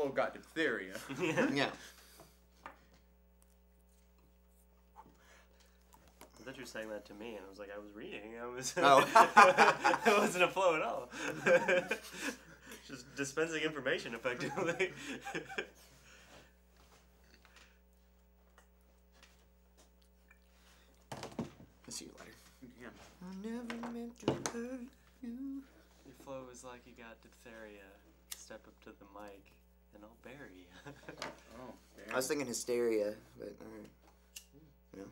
asshole got diphtheria. Yeah. I thought you were saying that to me, and I was like, I was reading. I was. Oh. It wasn't a flow at all. Just dispensing information effectively. I'll see you later. Yeah. I never meant to hurt you. Your flow is like you got diphtheria. Step up to the mic, and I'll bury you. Oh, damn. I was thinking hysteria, but you know.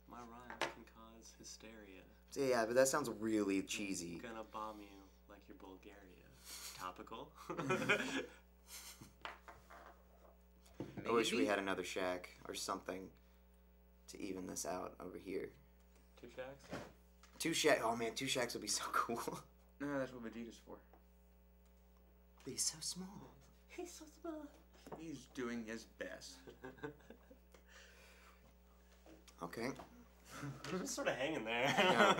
My rhyme can cause hysteria. Yeah, but that sounds really cheesy. I'm gonna bomb you like you're Bulgaria. Topical. I wish we had another shack or something to even this out over here. 2 shacks? 2 shacks. Oh man, 2 shacks would be so cool. No, that's what Vegeta's for. But he's so small. He's so small. He's doing his best. Okay. He's just sort of hanging there. Yeah.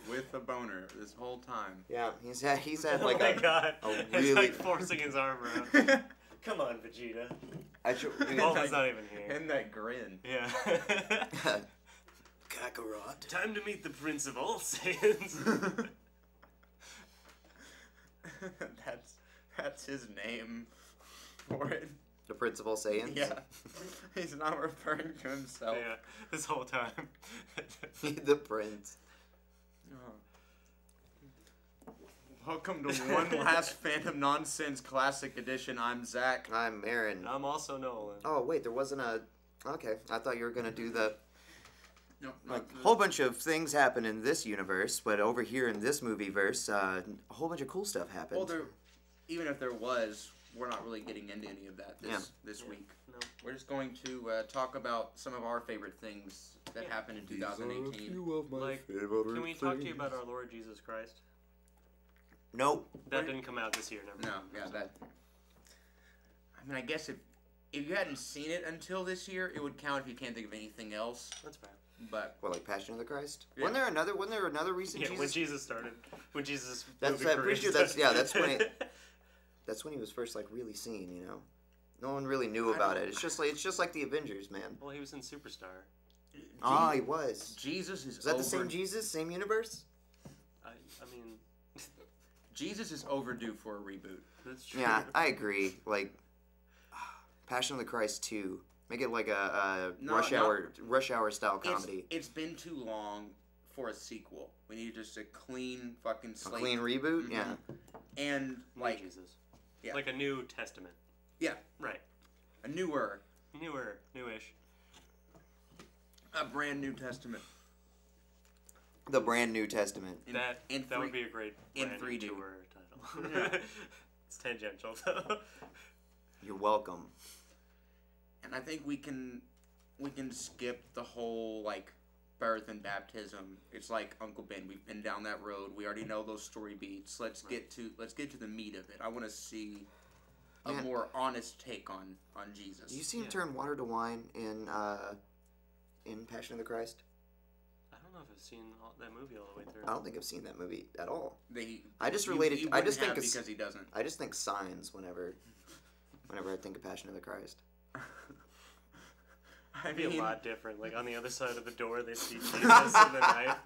With a boner this whole time. Yeah, he's had Oh like my god. a He's really. like forcing his arm around. Come on, Vegeta. Bulma's not even here. And that grin. Yeah. Kakarot. Time to meet the Prince of all Saiyans. That's his name for it. The principal Saiyans? Yeah. He's not referring to himself. Yeah, this whole time. The prince. Oh. Welcome to one last Fandom Nonsense Classic Edition. I'm Zach. I'm Aaron. I'm also Nolan. Oh, wait, there wasn't a... Okay, I thought you were going to do the... No, Like, a whole bunch of things happen in this universe, but over here in this movie-verse, a whole bunch of cool stuff happened. Well, even if there was, we're not really getting into any of that this week. No. We're just going to talk about some of our favorite things that happened in 2018. Like, can we talk to you about our Lord Jesus Christ? Nope. That didn't come out this year, never No, mind. yeah, that... I mean, I guess if you hadn't seen it until this year, it would count if you can't think of anything else. That's fair. But Well, like Passion of the Christ? Yeah. Wasn't there another recent Yeah, Jesus? when Jesus started. When Jesus That's movie I'm career pretty sure that's started. that's when that's when he was first like really seen, you know. No one really knew about it. It's just like the Avengers, man. Well, he was in Superstar. He was. Jesus is Is that the same Jesus, same universe? I mean, Jesus is overdue for a reboot. that's true. Yeah, I agree. Like Passion of the Christ 2. Make it like a No, rush hour style comedy. It's been too long for a sequel. We need just a clean fucking A slate. clean reboot, Mhm. yeah. And New like Jesus. Yeah. Like a New Testament. Yeah. Right. a newer, Newish. a brand new testament. The brand New Testament. That would be a great in brand new 3D. tour title. Yeah. It's tangential though. You're welcome. And I think we can skip the whole like birth and baptism. It's like Uncle Ben. We've been down that road. We already know those story beats. Let's get to the meat of it. I want to see a Man. more honest take on Jesus. You see him Yeah. turn water to wine in Passion of the Christ? I don't know if I've seen that movie all the way through. I don't think I've seen that movie at all. I just related- You I just wouldn't think have it's- because he doesn't. I just think signs whenever I think of Passion of the Christ. I It'd be mean, a lot different. Like on the other side of the door, they see Jesus and the knife.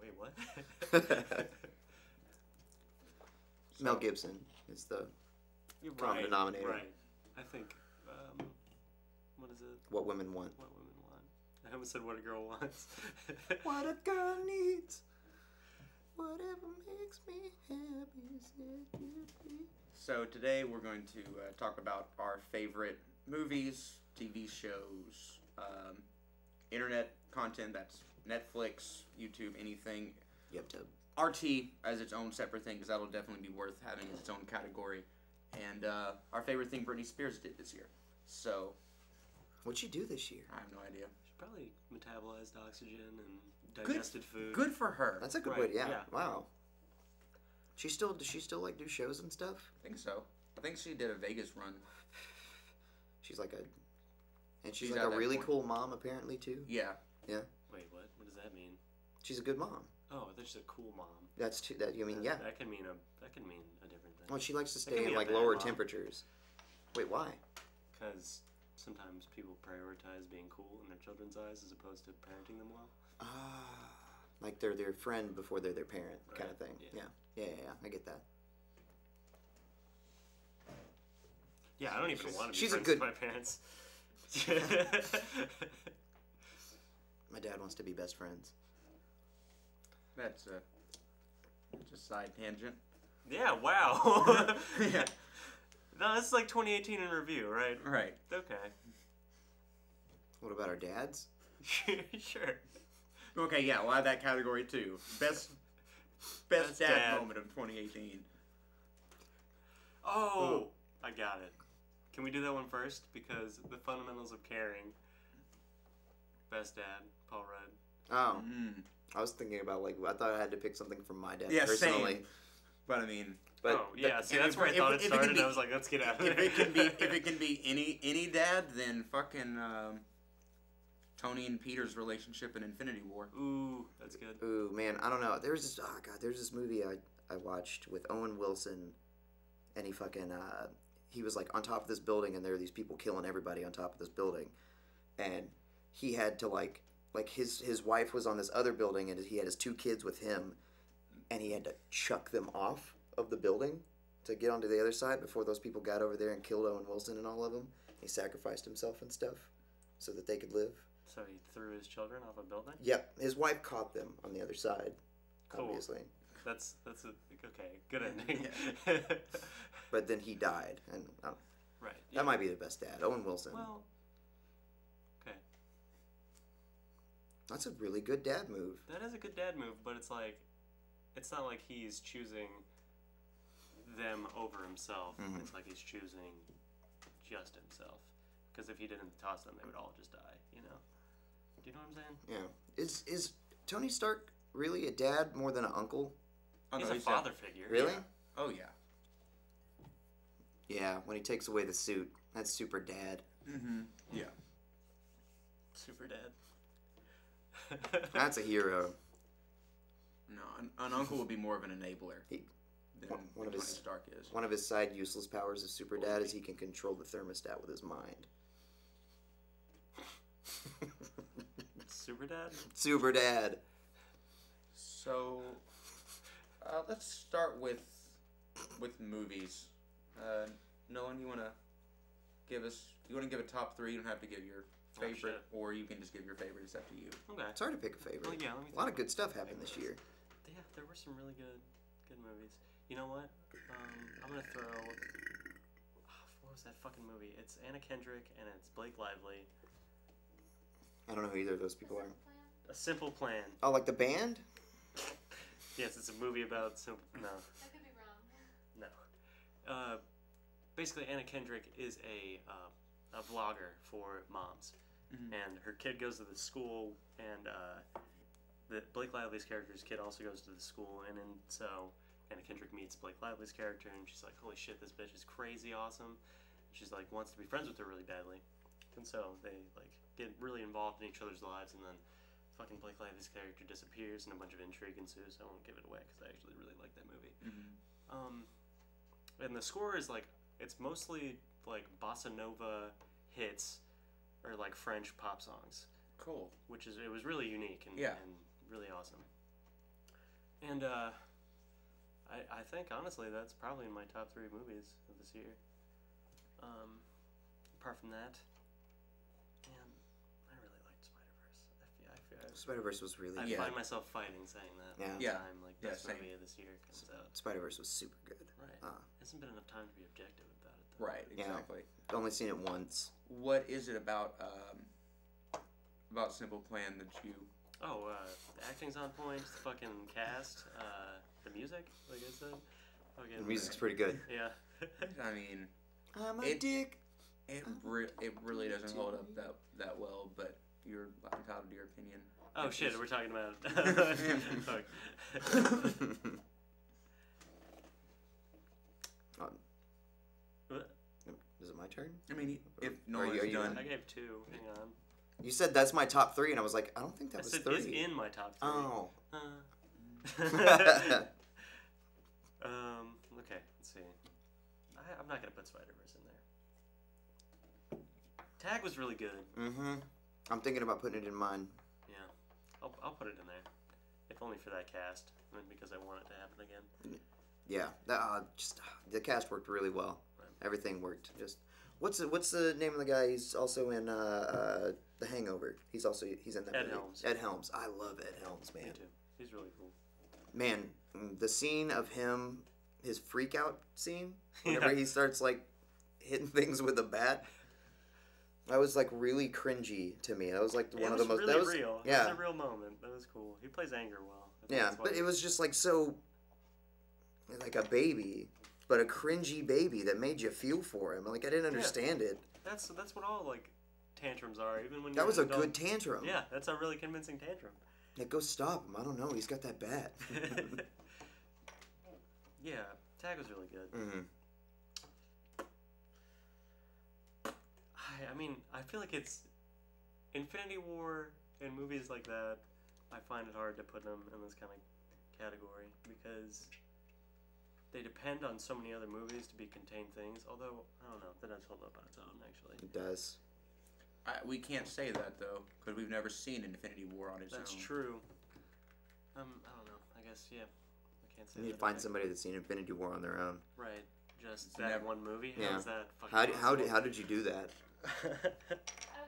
Wait, what? Mel Gibson is the You're common denominator. Right. I think. What is it? What women want. What women want. I haven't said what a girl wants. What a girl needs. Whatever makes me happy. Set you free. So today we're going to talk about our favorite movies, TV shows, internet content, that's Netflix, YouTube, anything. You have to. RT as its own separate thing, because that'll definitely be worth having as its own category. And our favorite thing Britney Spears did this year. So, What'd she do this year? I have no idea. She probably metabolized oxygen and digested food. Good for her. That's a good Right, way. Yeah. yeah. Wow. Does she still like do shows and stuff? I think so. I think she did a Vegas run. She's like she's She's like at a that really point. cool mom apparently too. Yeah. Yeah. Wait, what? What does that mean? She's a good mom. Oh, that's just a cool mom. That's too. That you mean yeah. That can mean a different thing. Well, she likes to That can stay be in a like bad lower mom. temperatures. Wait, why? Because sometimes people prioritize being cool in their children's eyes as opposed to parenting them well. Ah, like they're their friend before they're their parent, kind of Right, thing. yeah. Yeah. I get that. Yeah, I don't even want to be She's a friends good- with my parents. My dad wants to be best friends. That's a side tangent. Yeah, wow. Yeah. No, this is like 2018 in review, right? Right. Okay. What about our dads? Sure. Okay, yeah, we'll add that category too. Best Best dad, dad. moment of 2018. Oh, I got it. Can we do that one first? Because the fundamentals of caring. Best dad, Paul Rudd. Oh, Mm. I was thinking about like I thought I had to pick something from my dad Yeah, personally. same. But I mean, But oh yeah, see and that's if- where I if- thought if it it can started. be- I was like, let's get out of if there. it can be any dad, then fucking Tony and Peter's relationship in Infinity War. Ooh, that's good. ooh man, I don't know. There's this movie I watched with Owen Wilson, and he fucking he was like on top of this building, and there were these people killing everybody on top of this building, and he had to like his wife was on this other building, and he had his two kids with him, and he had to chuck them off of the building to get onto the other side before those people got over there and killed Owen Wilson and all of them. He sacrificed himself and stuff so that they could live. So he threw his children off a building. Yep, his wife caught them on the other side. Cool. Obviously, That's a okay. Good ending. but then he died, and Right. that might be the best dad, Owen Wilson. Well. Okay. That's a really good dad move. That is a good dad move, but it's like, it's not like he's choosing them over himself. Mhm. It's like he's choosing just himself. Because if he didn't toss them, they would all just die. You know? Do you know what I'm saying? Yeah, is Tony Stark really a dad more than an uncle? Oh, He's no, a he's father figure. Really? Yeah. Oh yeah. Yeah, when he takes away the suit, that's super dad. Mm-hmm. Yeah. Super dad. That's a hero. No, an uncle would be more of an enabler He- than one Tony of his- Stark is. One of his side useless powers of super dad is he can control the thermostat with his mind. Super dad? Super dad. So, let's start with movies. Nolan, you wanna give a top three? You don't have to give your Oh, favorite, shit. or you can just give your favorite. It's up to you. Okay. It's hard to pick a favorite. Well, yeah, let me A lot think of good about stuff happened this year. Yeah, there were some really good movies. You know what? I'm gonna throw. What was that fucking movie? It's Anna Kendrick and it's Blake Lively. I don't know who either of those people are. A Simple Plan. Oh, like the band? Yes, it's a movie about simple. No, I could be wrong. no. Basically, Anna Kendrick is a vlogger for moms, Mhm. and her kid goes to the school, and the Blake Lively's character's kid also goes to the school, and then so Anna Kendrick meets Blake Lively's character, and she's like, "Holy shit, this bitch is crazy awesome." She's like wants to be friends with her really badly, and so they like get really involved in each other's lives, and then fucking Blake Lively's character disappears, and a bunch of intrigue ensues. I won't give it away because I actually really like that movie. Mm-hmm. And the score is like, it's mostly like bossa nova hits or like French pop songs, Cool. which is, it was really unique and, Yeah. and really awesome. And I think honestly that's probably in my top three movies of this year. Apart from that, and I really liked Spider-Verse. Spider-Verse was really I good. find myself fighting saying that all the Yeah. time, like Yeah, best same. movie of this year comes out. Spider-Verse was super good. Right. Hasn't been enough time to be objective about it though. Right. Yeah. Exactly. I've only seen it once. What is it about Simple Plan that you? Oh, the acting's on point, the fucking cast, the music, like I said. The music's pretty good. Yeah. I mean, I'm a It- dick. it really doesn't hold up that well, but you're entitled to your opinion. Oh It's shit, just- we're talking about. Fuck. What? Is it my turn? I mean, if no Are you- one's are you done, I gave two. Hang on. You said that's my top three, and I was like, I don't think that I was said three. is in my top three. Oh, Okay, let's see. I'm not gonna put Spider-Verse in there. Tag was really good. Mm-hmm. I'm thinking about putting it in mine. Yeah, I'll put it in there, if only for that cast, and because I want it to happen again. Yeah, just the cast worked really well. Right. Everything worked. Just what's the name of the guy? He's also in The Hangover. He's in that Ed movie. Helms. Ed Helms. I love Ed Helms, man. Me too. He's really cool. Man, the scene of him, his freak out scene, whenever he starts like hitting things with a bat. That was like really cringy to me. That was like one of the most. Really that was real. Yeah. That was a real moment. That was cool. He plays anger well. Yeah, but it was just like so, like a baby, but a cringy baby that made you feel for him. Like I didn't understand it. That's what all like tantrums are. Even when That you're was an a adult. good tantrum. Yeah, that's a really convincing tantrum. Like go stop him. I don't know. He's got that bat. Yeah, Tag was really good. Mm-hmm. I mean, I feel like it's Infinity War and movies like that. I find it hard to put them in this kind of category because they depend on so many other movies to be contained things. Although I don't know, that does hold up on its own actually. It does. We can't say that though, because we've never seen Infinity War on its own. That's true. I don't know. I guess yeah. I can't say. You need to that find I- somebody that's seen Infinity War on their own. Right. Just It's that never- one movie. Yeah. How's that fucking How did you do that? possible? Out of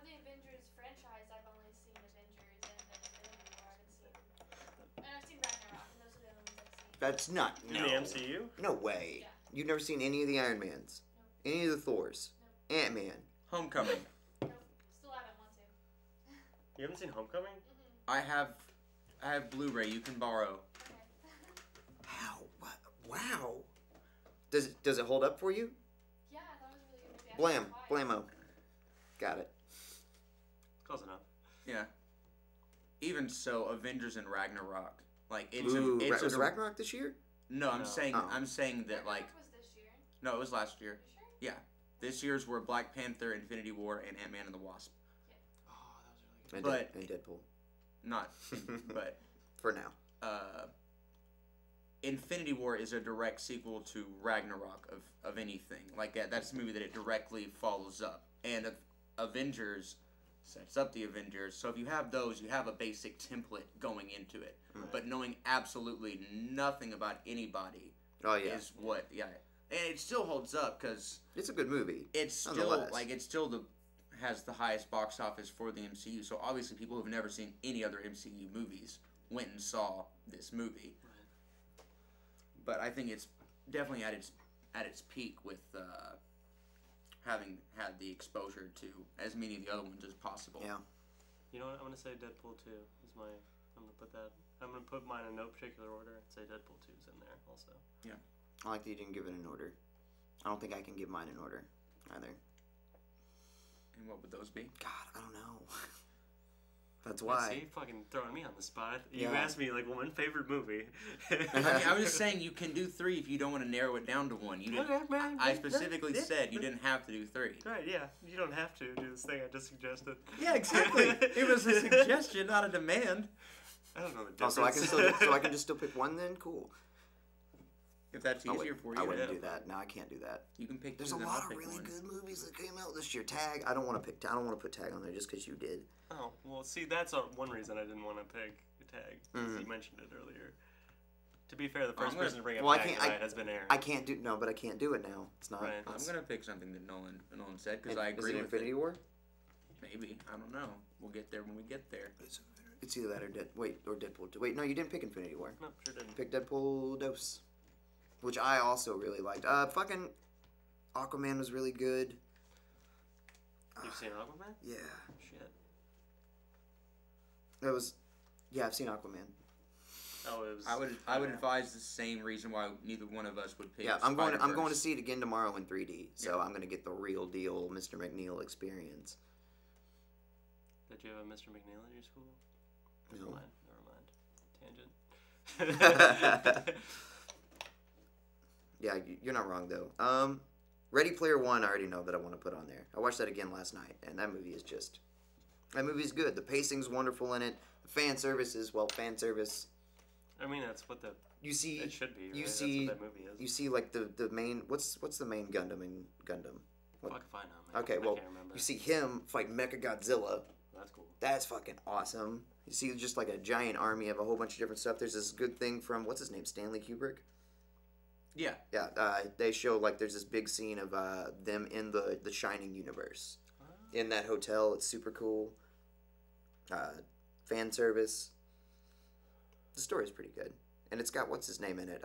the Avengers franchise, I've only seen Avengers and then Infinity War. I've seen Ragnarok, and those are the only ones I've seen. That's not. In No. the MCU? No way. Yeah. You've never seen any of the Iron Mans, any of the Thors, Ant-Man. Homecoming. Nope. Still haven't want to. You haven't seen Homecoming? I have Blu-ray. You can borrow. Okay. How? What? Wow. Does it hold up for you? Yeah, I thought it was a really good movie. I Blam, watched it twice. blammo. Got it. Close enough. Yeah. Even so, Avengers and Ragnarok. Like Ooh, it's was a, Ragnarok this year? No, I'm No. saying Oh. I'm saying that like Ragnarok was this year. no, it was last year. You sure? Yeah. This year's were Black Panther, Infinity War, and Ant-Man and the Wasp. Oh, that was really good. And Deadpool. Not, but For now. Infinity War is a direct sequel to Ragnarok of anything. Like that's the movie that it directly follows up. And Avengers sets up the Avengers. So if you have those, you have a basic template going into it. Right. But knowing absolutely nothing about anybody Oh yeah. is what, yeah. And it still holds up because It's a good movie. it's still Nonetheless. like it's still has the highest box office for the MCU. So obviously people who've never seen any other MCU movies went and saw this movie. Right. But I think it's definitely at its peak with having had the exposure to as many of the other ones as possible. Yeah. You know what? I'm gonna say Deadpool 2 is my. I'm gonna put that. I'm gonna put mine in no particular order. And say Deadpool 2's in there also. I like that you didn't give it an order. I don't think I can give mine an order either. And what would those be? God, I don't know. That's Yeah, why. see, fucking throwing me on the spot. You Yeah. asked me like one favorite movie. I was just saying you can do 3 if you don't want to narrow it down to one. You didn't, Okay, man. I specifically said you didn't have to do 3. Right, yeah. You don't have to do this thing I just suggested. Yeah, exactly. It was a suggestion, not a demand. I don't know the Oh, difference. so I can just still pick one then? Cool. If that's I easier wouldn't, for I you, wouldn't yeah. do that. No, I can't do that. You can pick There's 2, a then lot I'll of pick really 1. good movies that came out this year. Tag. I don't want to pick. I don't want to put Tag on there just because you did. Oh, well, see, that's one reason I didn't want to pick Tag. Because you mentioned it earlier. To be fair, the first gonna- person to bring up well, I Tag can't- tonight has been Aaron. I can't do but I can't do it now. It's not. Right. I'm gonna pick something that Nolan said because I Is agree it with Infinity it. War? Maybe I don't know. We'll get there when we get there. It's either that or Deadpool. Wait, no, you didn't pick Infinity War. No, sure didn't. Pick Deadpool Dose, which I also really liked. Fucking Aquaman was really good. You've seen Aquaman? Yeah, Shit. that was. Yeah, I've seen Aquaman. Oh, it was. I would advise the same reason why neither one of us would pick. Yeah, I'm going to Spider-Verse. see it again tomorrow in 3D. So I'm going to get the real deal Mr. McNeil experience. Did you have a Mr. McNeil at your school? No. Never mind. Tangent. Yeah, you're not wrong though. Ready Player One, I already know that I want to put on there. I watched that again last night, and that movie is good. The pacing's wonderful in it. The fan service is fan service. I mean, that's what You see, it should be. Right? you That's see, what that movie is. you see like the main. What's the main Gundam in Gundam? What? Fuck if I know, man. Okay, I well, can't remember. you see him fight Mecha Godzilla. That's cool. That's fucking awesome. You see just like a giant army of a whole bunch of different stuff. There's this good thing from what's his name, Stanley Kubrick. Yeah. Yeah, they show like there's this big scene of them in the Shining universe, in that hotel. It's super cool. Fan service. The story's pretty good, and it's got what's his name in it?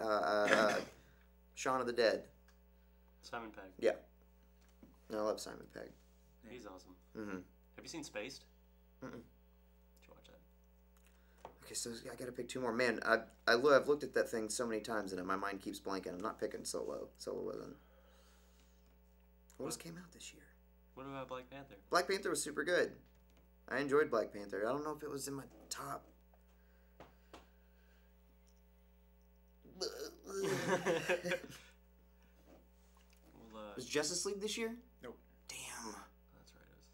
Shaun of the Dead. Simon Pegg. Yeah, I love Simon Pegg. He's awesome. Mm-hmm. Have you seen Spaced? Mm-mm. Did you watch that? Okay, so I gotta pick two more. Man, I've looked at that thing so many times, and my mind keeps blanking. I'm not picking Solo. Solo wasn't. What else came out this year? What about Black Panther? Black Panther was super good. I enjoyed Black Panther. I don't know if it was in my top. Was Justice League this year? Nope. Damn. That's right, it was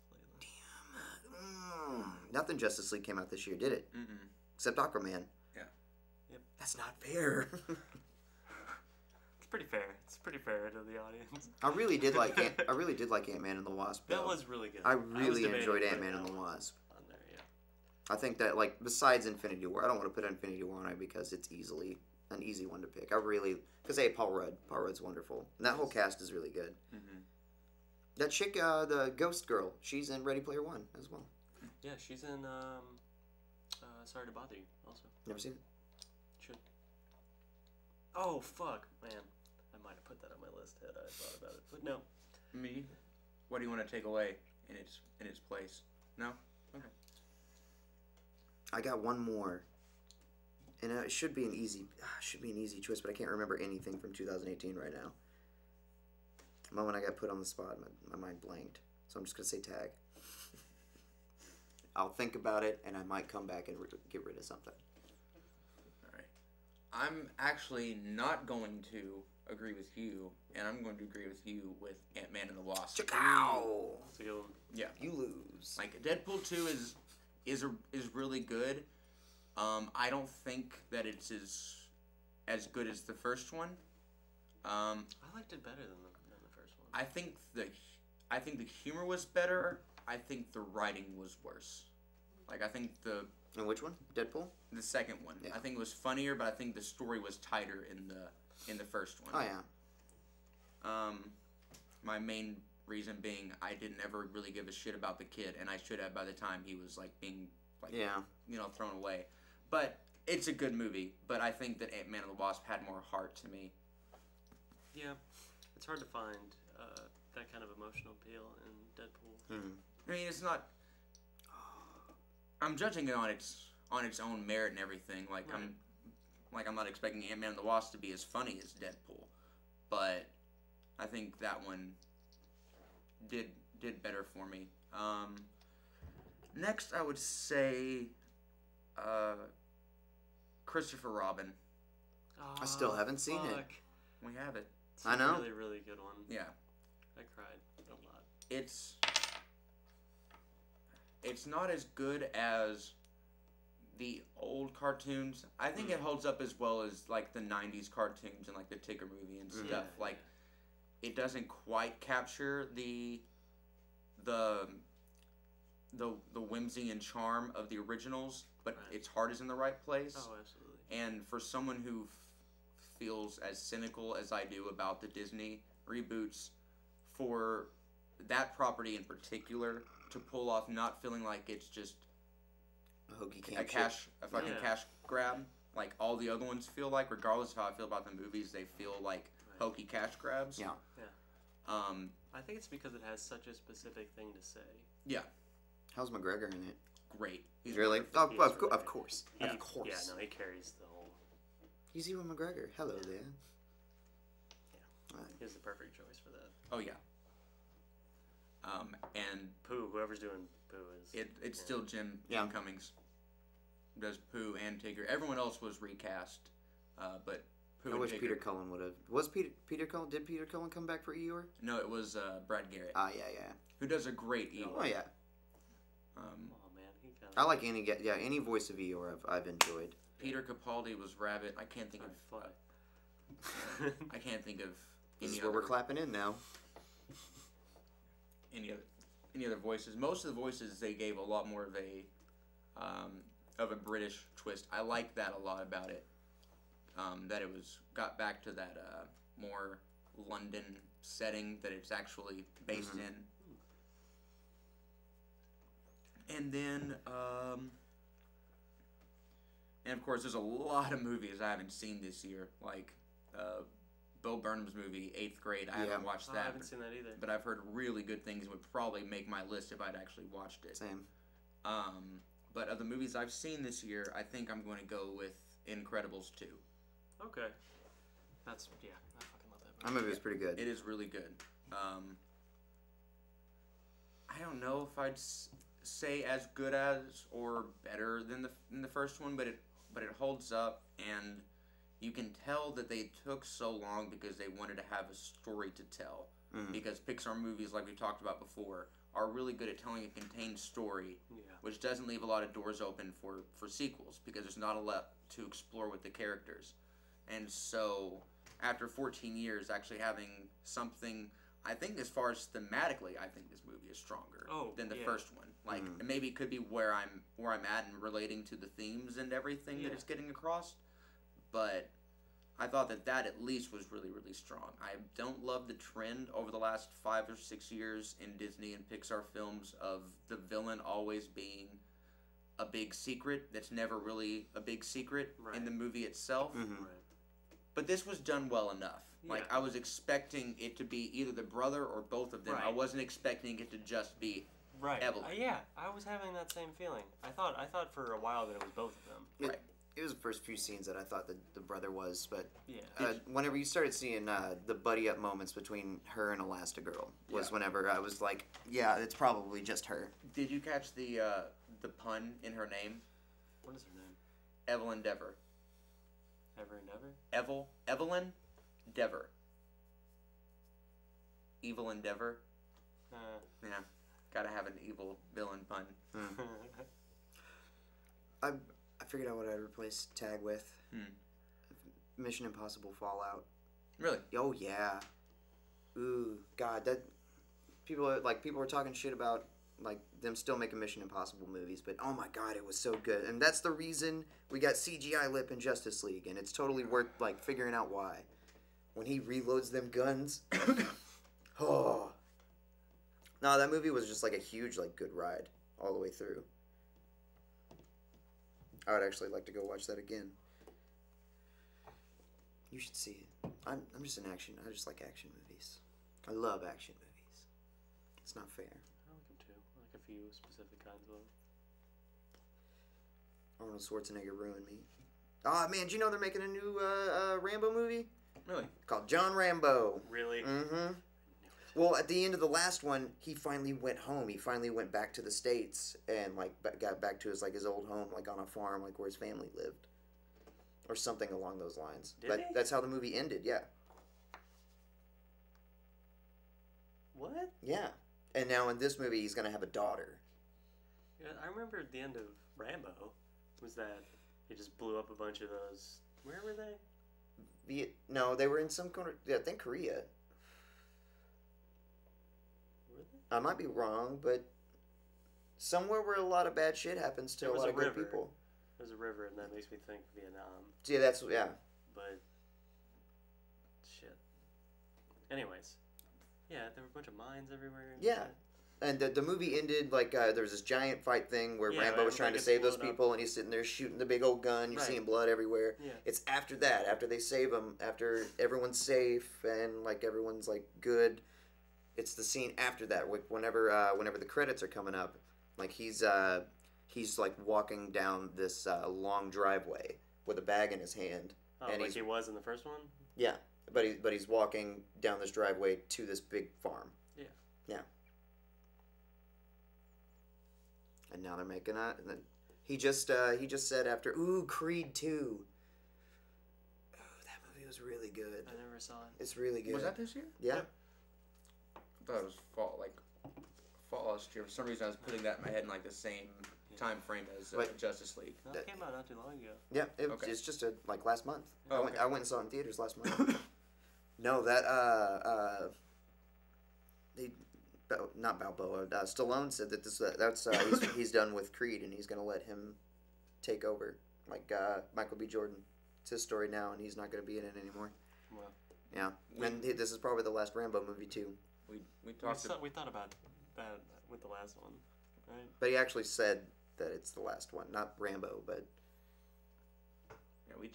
lately. Nothing Justice League came out this year, did it? Mm-mm. Except Aquaman. Yeah. Yep. That's not fair. It's pretty fair. It's pretty fair to the audience. I really did like Ant-Man and the Wasp. That though. was really good. I really debating enjoyed putting Ant-Man that and the one Wasp. on there, yeah. I think that, like, besides Infinity War, I don't want to put Infinity War on it because it's an easy one to pick. Because, hey, Paul Rudd's wonderful. And that whole cast is really good. Mm-hmm. That chick, the ghost girl, she's in Ready Player One as well. Yeah, she's in Sorry to Bother You also. Never seen it? Should. Oh, fuck, man. I might have put that on my list had I thought about it. But no. Me? What do you want to take away in its place? No? Okay. I got one more. And it should be an easy choice, but I can't remember anything from 2018 right now. The moment I got put on the spot, my mind blanked. So I'm just going to say tag. I'll think about it, and I might come back and get rid of something. All right. I'm actually not going to agree with you, and I'm going to agree with you with Ant-Man and the Wasp. Chicow! That's a good one. Yeah. You lose. Like, Deadpool 2 is really good. I don't think that it's as good as the first one. I liked it better than the first one. I think the humor was better. I think the writing was worse. Like, I think And which one? Deadpool? the second one. Yeah. I think it was funnier, but I think the story was tighter in the first one. Oh, yeah. My main reason being I didn't ever really give a shit about the kid, and I should have by the time he was like being like thrown away. But it's a good movie. But I think that Ant-Man and the Wasp had more heart to me. Yeah, it's hard to find that kind of emotional appeal in Deadpool. Mm-hmm. I mean, it's not. I'm judging it on its own merit and everything. Like Right. I'm not expecting Ant-Man and the Wasp to be as funny as Deadpool, but I think that one did better for me. Next, I would say Christopher Robin. Oh, I still haven't seen it. fuck. We have it. It's I know. A really, really good one. Yeah, I cried a lot. it's not as good as the old cartoons. I think it holds up as well as like the '90s cartoons and like the Tigger movie and stuff. Yeah, Like, it doesn't quite capture the whimsy and charm of the originals, but Right. its heart is in the right place. Oh, absolutely. And for someone who feels as cynical as I do about the Disney reboots, for that property in particular to pull off not feeling like it's just A hokey a camp fucking Yeah. cash grab, like all the other ones feel like, regardless of how I feel about the movies, they feel like Right. hokey cash grabs. Yeah. I think it's because it has such a specific thing to say. Yeah, How's McGregor in it? great. He's Really? wonderful. Oh, He of, is of, really of good. course. Yeah. Of course. Yeah, no, he carries the whole. He's Ewan McGregor. Hello there. He's the perfect choice for that. Oh yeah. And Pooh, whoever's doing Pooh is. it's still Jim Yeah. Cummings does Pooh and Tigger. Everyone else was recast, but Pooh I and wish Tigger. Peter Cullen would have. Was Peter Cullen? Did Peter Cullen come back for Eeyore? No, it was Brad Garrett, Ah, yeah. who does a great Eeyore. Oh yeah. Oh man, he kind of. I like any voice of Eeyore I've enjoyed. Peter Capaldi was Rabbit. I can't think of. I can't think of This any is where other we're clapping in now. any other voices. Most of the voices they gave a lot more of a British twist. I like that a lot about it. That it got back to that more London setting that it's actually based in. And then, and of course, there's a lot of movies I haven't seen this year. Like Bo Burnham's movie, 8th Grade. I haven't watched that. I haven't seen that either. But I've heard really good things and would probably make my list if I'd actually watched it. Same. But of the movies I've seen this year, I think I'm going to go with Incredibles 2. Okay. I fucking love that That movie was pretty good. It is really good. I don't know if I'd say as good as or better than the first one, but it holds up, and you can tell that they took so long because they wanted to have a story to tell. Because Pixar movies, like we talked about before, are really good at telling a contained story, which doesn't leave a lot of doors open for sequels because there's not a lot to explore with the characters. And so, after 14 years, actually having something, I think as far as thematically, I think this movie is stronger than the first one. Like, maybe it could be where I'm at and relating to the themes and everything that it's getting across, but I thought that at least was really, really strong. I don't love the trend over the last 5 or 6 years in Disney and Pixar films of the villain always being a big secret that's never really a big secret in the movie itself. But this was done well enough. Like, I was expecting it to be either the brother or both of them. I wasn't expecting it to just be Evelyn. I was having that same feeling. I thought for a while that it was both of them. It was the first few scenes that I thought that the brother was, but whenever you started seeing the buddy-up moments between her and Elastigirl was whenever I was like, yeah, it's probably just her. Did you catch the pun in her name? What is her name? Evelyn Dever. Ever? Evelyn Dever. Evil Endeavor. Yeah, gotta have an evil villain pun. I figured out what I'd replace Tag with. Mission Impossible Fallout. Really? Oh yeah. Ooh, God, that people were talking shit about like them still making Mission Impossible movies, but oh my God, it was so good, and that's the reason we got CGI lip in Justice League, and it's totally worth like figuring out why. When he reloads them guns, oh. No, that movie was just like a huge like good ride all the way through. I would actually like to go watch that again. You should see it. I'm just an action. I just like action movies. I love action movies. It's not fair. I like them too. I like a few specific kinds of them. Arnold Schwarzenegger ruined me. Oh man, do you know they're making a new Rambo movie? Really? Called John Rambo. Really? Mm-hmm. Well, at the end of the last one, he finally went home. He finally went back to the States and like got back to his old home, like on a farm, like where his family lived, or something along those lines. That's how the movie ended. Yeah. What? Yeah. And now in this movie, he's gonna have a daughter. Yeah, I remember at the end of Rambo was that he just blew up a bunch of those. Where were they? No, they were in some corner. Yeah, I think Korea. I might be wrong, but somewhere where a lot of bad shit happens to a lot of good people. There's a river, and that makes me think Vietnam. Yeah. But shit. Anyways, yeah, there were a bunch of mines everywhere. And yeah, shit. and the movie ended like there was this giant fight thing where Rambo was trying to save those people, and he's sitting there shooting the big old gun. You're seeing blood everywhere. Yeah. It's after that, after they save him, after everyone's safe and like everyone's like good. It's the scene after that, whenever the credits are coming up, like he's like walking down this long driveway with a bag in his hand. Oh, and like he was in the first one? Yeah, but he's walking down this driveway to this big farm. Yeah. Yeah. And now they're making he just said after Creed 2. Oh, that movie was really good. I never saw it. It's really good. Was that this year? Yeah. I thought it was fall last year. For some reason, I was putting that in my head in like the same time frame as Wait. Justice League. No, it came out not too long ago. Yeah, Okay. it's just like last month. Oh, I went and saw it in theaters last month. No, that they not Balboa. Stallone said that that's he's done with Creed and he's gonna let him take over, like Michael B. Jordan. It's his story now, and he's not gonna be in it anymore. Well, Yeah, and this is probably the last Rambo movie too. We talked. we thought about that with the last one, right? But he actually said that it's the last one, not Rambo, but Yeah, we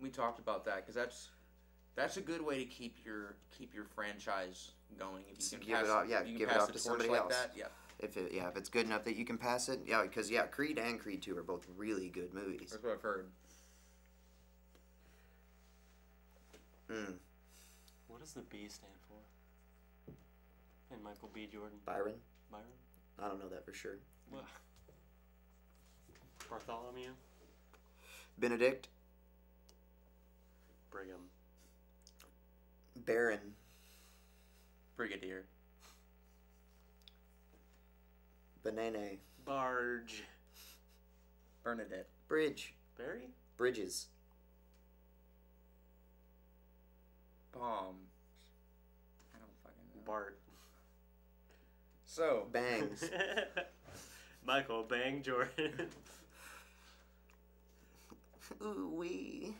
talked about that because that's a good way to keep your franchise going. If you can give pass it off, yeah, if you can give it pass off the to torch somebody like else. that, yeah. if it's good enough that you can pass it, yeah, because Creed and Creed 2 are both really good movies. That's what I've heard. What does the B stand for? And Michael B. Jordan. Byron? Byron? I don't know that for sure. What? Bartholomew? Benedict? Brigham. Baron? Brigadier. Banane? Barge. Bernadette. Bridge? Barry? Bridges? Bomb. I don't fucking know. Bart. So Bangs? Michael Bang Jordan. Ooh wee.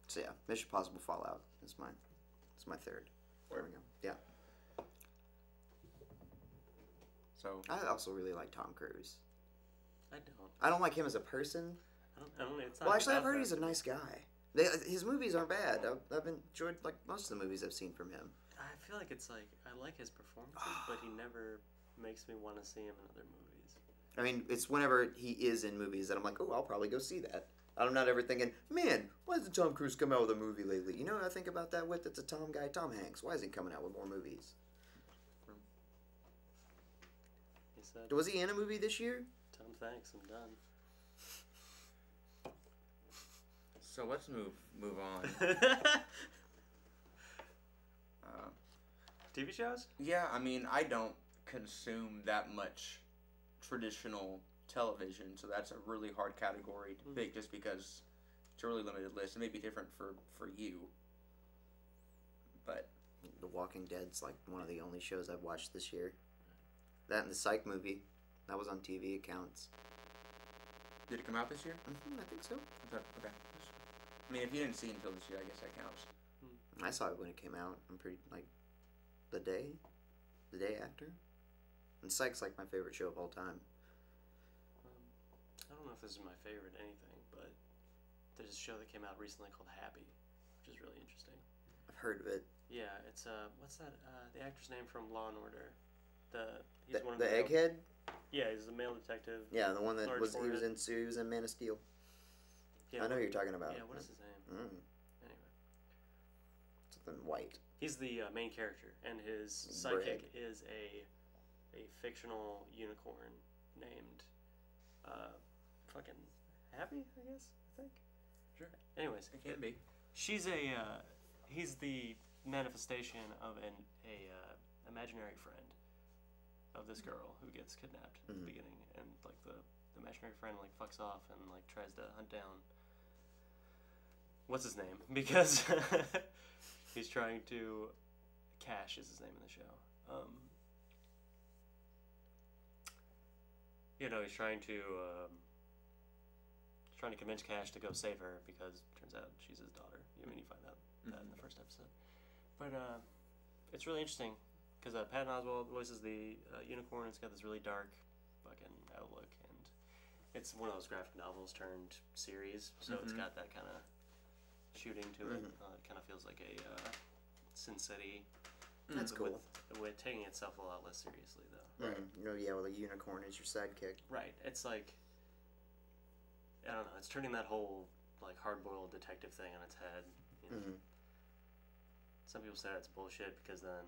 So yeah, Mission Impossible Fallout is my third. There we go. Yeah. So I also really like Tom Cruise. I don't. I don't like him as a person. I don't. It's not Well, actually, I've about heard that. he's a nice guy. His movies aren't bad. I've enjoyed like most of the movies I've seen from him. I feel like it's like I like his performances, but he never makes me want to see him in other movies. I mean, it's whenever he is in movies that I'm like, oh, I'll probably go see that. I'm not ever thinking, man, why hasn't Tom Cruise come out with a movie lately? You know what I think about that with? It's a Tom guy, Tom Hanks. Why isn't he coming out with more movies? He said, Was he in a movie this year? "Tom, thanks, I'm done." so let's move on. TV shows? Yeah, I mean, I don't consume that much traditional television, so that's a really hard category to pick just because it's a really limited list. It may be different for you, but The Walking Dead's like one of the only shows I've watched this year. That and the Psych movie. That was on TV. It counts. did it come out this year? I think so. I thought, okay. I mean, if you didn't see it until this year, I guess that counts. I saw it when it came out. I'm pretty like the day after. And Psych's like my favorite show of all time. I don't know if this is my favorite anything, but there's a show that came out recently called Happy, which is really interesting. I've heard of it. Yeah, it's what's that? The actor's name from Law and Order. He's The one of the male- Egghead. Yeah, he's the male detective. Yeah, the one that Large was he was forehead. in Man of Steel. Yeah, I know who you're talking about. Yeah, what is his name? Anyway, Something white. he's the main character, and his sidekick is a fictional unicorn named fucking Happy, I guess. I think. Sure. Anyways, It can be. he's he's the manifestation of a imaginary friend of this girl who gets kidnapped at the beginning, and like the imaginary friend like fucks off and like tries to hunt down what's his name because he's trying to Cash is his name in the show. He's trying to convince Cash to go save her because it turns out she's his daughter. I mean, you find out that in the first episode. But it's really interesting because Patton Oswalt voices the unicorn. It's got this really dark fucking outlook, and it's one of those graphic novels turned series, so it's got that kind of shooting to it. It kind of feels like a Sin City. That's cool. With taking itself a lot less seriously, though. Right. Yeah, well, the unicorn is your sidekick. Right. It's like, I don't know. It's turning that whole like hard-boiled detective thing on its head. You know? Some people say that's bullshit because then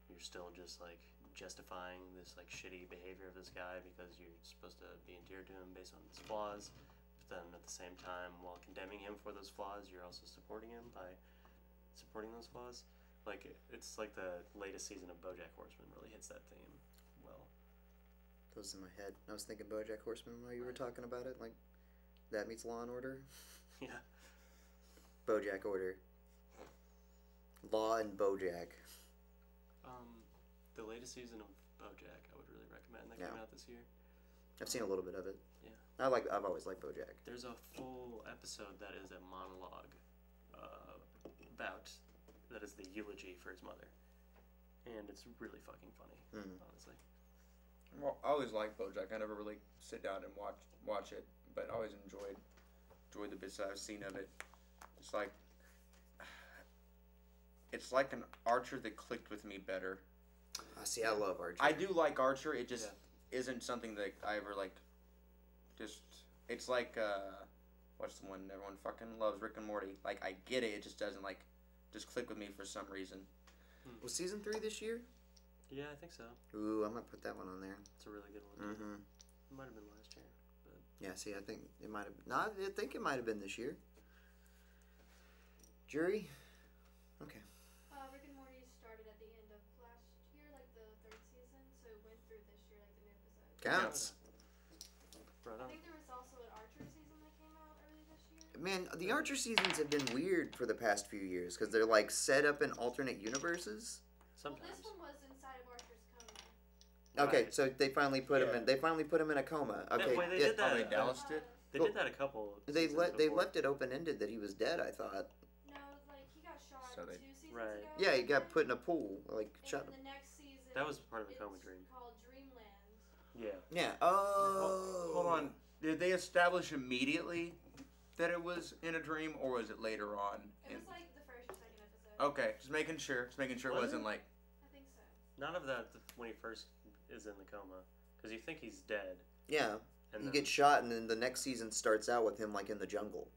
you're still just like justifying this like shitty behavior of this guy because you're supposed to be endeared to him based on his flaws. But then at the same time, while condemning him for those flaws, you're also supporting him by supporting those flaws. Like it's like the latest season of BoJack Horseman really hits that theme well. goes in my head. I was thinking BoJack Horseman while you were talking about it. Like, that meets Law and Order. Yeah. BoJack Order. Law and BoJack. The latest season of BoJack, I would really recommend. That came out this year. I've seen a little bit of it. Yeah. I've always liked BoJack. There's a full episode that is a monologue that is the eulogy for his mother, and it's really fucking funny, honestly. Well, I always liked BoJack. I never really sit down and watch it, but I always enjoyed the bits that I've seen of it. It's like an Archer that clicked with me better. See, I love Archer. I do like Archer. It just isn't something that I ever like. Just it's like what's the one everyone fucking loves, Rick and Morty. Like I get it. It just doesn't like just click with me for some reason. Was season 3 this year? Yeah, I think so. Ooh, I might put that one on there. It's a really good one. Mm-hmm. It might have been last year, but yeah. See, I think it might have. No, I think it might have been this year. Jury. Okay. Rick and Morty started at the end of last year, like the 3rd season, so it went through this year, like the new episode. Counts. right I on. think there was also an Archer season that came out early this year. Man, the Archer seasons have been weird for the past few years because they're like set up in alternate universes. Sometimes. Well, this one was inside of Archer's coma. Okay, Right. so they finally put him Yeah. in. They finally put him in a coma. Okay, Wait, they yeah, did that. Probably Dallas did. They Well, did that a couple. they seasons they before. left it open ended that he was dead. I thought. No, like he got shot So 2 they- seasons Right. ago. Yeah, he got put in a pool, like And shot. then the next season. That was part of the it's coma dream. Called Dreamland. Yeah. Yeah. Oh. Hold on. Did they establish immediately that it was in a dream, or was it later on? It was like the 1st or 2nd episode. Okay, just making sure. Just making sure it Was wasn't it? like. I think so. None of that when he first is in the coma, because you think he's dead, Yeah. and He then, gets shot, and then the next season starts out with him like in the jungle.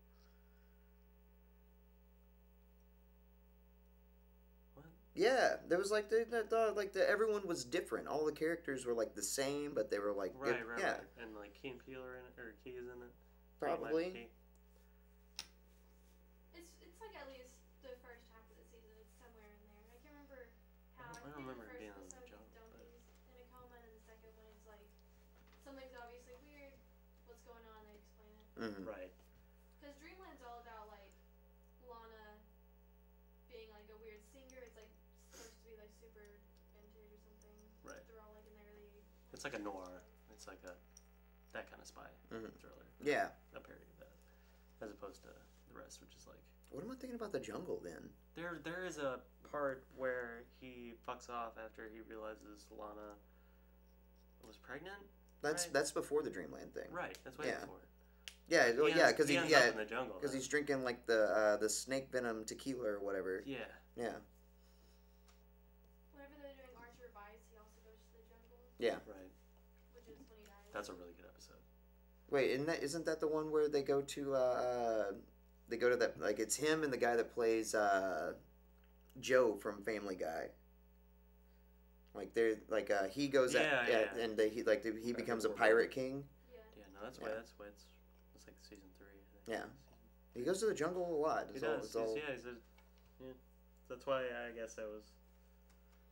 What? Yeah, there was like everyone was different. All the characters were like the same, but they were like Right, diff- right, yeah, right. And like Key and Peele are in it, or Key is in it. probably. It's like at least the first half of the season. It's somewhere in there. I can't remember how. I don't think remember the it being first in the episode jungle, he's but- in a coma, and then the second one it's like something's obviously weird. What's going on? They explain it. Mm-hmm. Right. Because Dreamland's all about like Lana being like a weird singer. It's like supposed to be like super vintage or something. Right. They're all like in their early. It's like a noir. It's like that kind of spy Mhm. thriller. Yeah. A parody of that, as opposed to the rest, which is like What am I thinking about the jungle then? there is a part where he fucks off after he realizes Lana was pregnant. That's Right. that's before the Dreamland thing. Right. That's way Yeah. before. Yeah, well, yeah, because he he ends up in yeah the jungle. because though. he's drinking like the snake venom tequila or whatever. Yeah. Yeah. Whenever they're doing Archer Vice, he also goes to the jungle, Yeah. Right. which is when he dies. That's a really good episode. Wait, isn't that the one where they go to that like it's him and the guy that plays Joe from Family Guy. Like they're like he goes Yeah. and he becomes a pirate king. Yeah. Yeah. No, that's Yeah. why. That's why it's like season 3. I think. Yeah. He goes to the jungle a lot. He It's all, does. it's all, Yeah. Yeah. That's why I guess I was.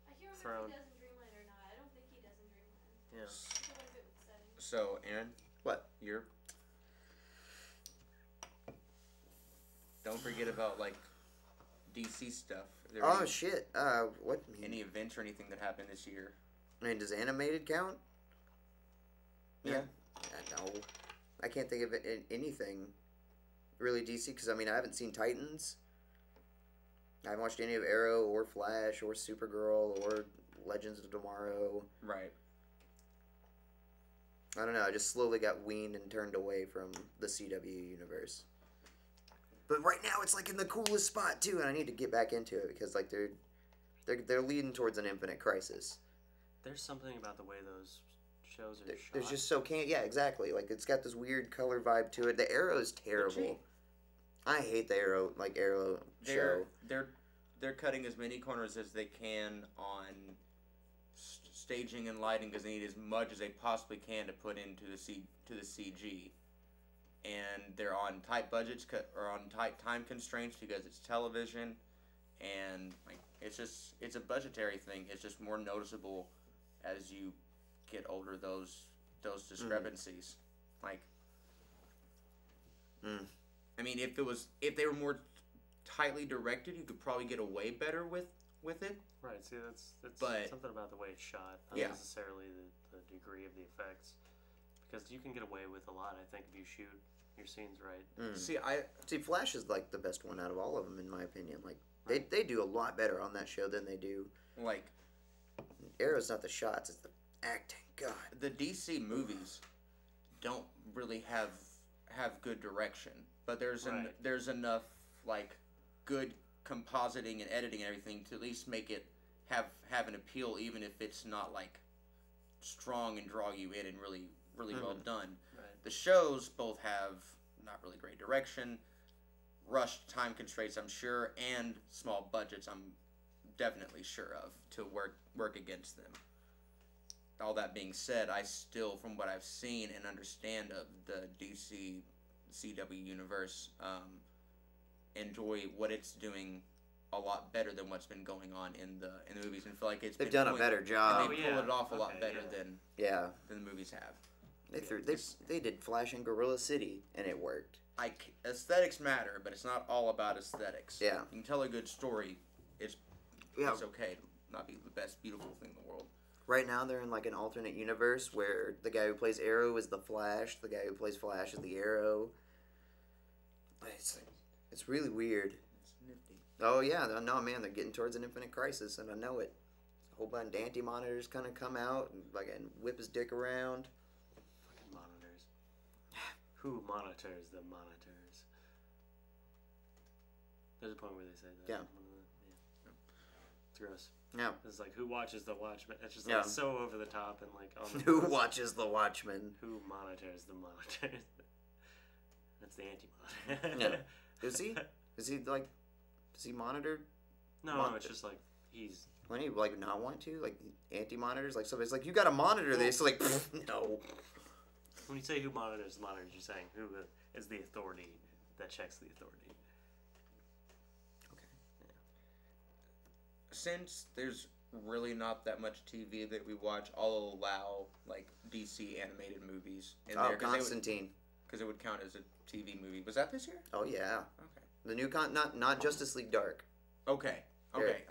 I can't remember Thrown. if he does in Dreamland or not. I don't think he does in Dreamland. Yeah. I feel like it with the setting. So, Aaron. What? You're. Don't forget about like DC stuff. Are there Oh shit! What? any events or anything that happened this year? I mean, does animated count? Yeah. No, I can't think of anything really DC because I mean I haven't seen Titans. I haven't watched any of Arrow or Flash or Supergirl or Legends of Tomorrow. Right. I don't know. I just slowly got weaned and turned away from the CW universe. But right now it's like in the coolest spot too, and I need to get back into it because like they're leading towards an infinite crisis. There's something about the way those shows are shot. There's just so can't. Yeah, exactly. Like it's got this weird color vibe to it. The Arrow is terrible. I hate the Arrow show. They're cutting as many corners as they can on staging and lighting because they need as much as they possibly can to put into the CG. And they're on tight budgets or on tight time constraints because it's television, and like it's a budgetary thing. It's just more noticeable as you get older. Those those discrepancies. Like, Mm. I mean, if they were more tightly directed, you could probably get away better with it. Right. See, that's But- something about the way it's shot, not Yeah. necessarily the degree of the effects, because you can get away with a lot. I think if you shoot your scenes right. See, Flash is like the best one out of all of them, in my opinion. Like they do a lot better on that show than they do. Like, Arrow's not the shots; it's the acting. God, the DC movies don't really have good direction, but there's Right. there's enough like good compositing and editing and everything to at least make it have an appeal, even if it's not like strong and draw you in and really well done. Right. The shows both have not really great direction, rushed time constraints, I'm sure, and small budgets, I'm definitely sure of, to work against them. All that being said, I still, from what I've seen and understand of the DC CW universe, enjoy what it's doing a lot better than what's been going on in the movies, and feel like they've done a better and job. they pull it off a lot better than Yeah, the movies have. they did Flash in Gorilla City, and it worked. Aesthetics matter, but it's not all about aesthetics. Yeah. You can tell a good story. It's Yeah. okay to not be the best beautiful thing in the world. Right now, they're in like an alternate universe where the guy who plays Arrow is the Flash, the guy who plays Flash is the Arrow. It's really weird. It's nifty. Oh yeah, no man, they're getting towards an infinite crisis, and I know it. A whole bunch of anti-monitors kind of come out and whip his dick around. Fucking monitors. Who monitors the monitors? There's a point where they say that. Yeah. It's gross. Yeah. It's like, who watches the Watchmen? It's just Yeah. like so over the top and like on the Who nose. watches the Watchmen? Who monitors the monitors? That's the anti-monitor. Yeah. Is he? Is he like? Does he monitor? No, it's just like he's. When he like not want to like anti-monitors? Like somebody's like, you got to monitor this. Like no. When you say who monitors the monitors, you're saying who is the authority that checks the authority. Since there's really not that much TV that we watch, I'll allow like DC animated movies in Oh, there Constantine. because it would count as a TV movie. Was that this year? Oh yeah. Okay. The new not Justice League Dark. Okay.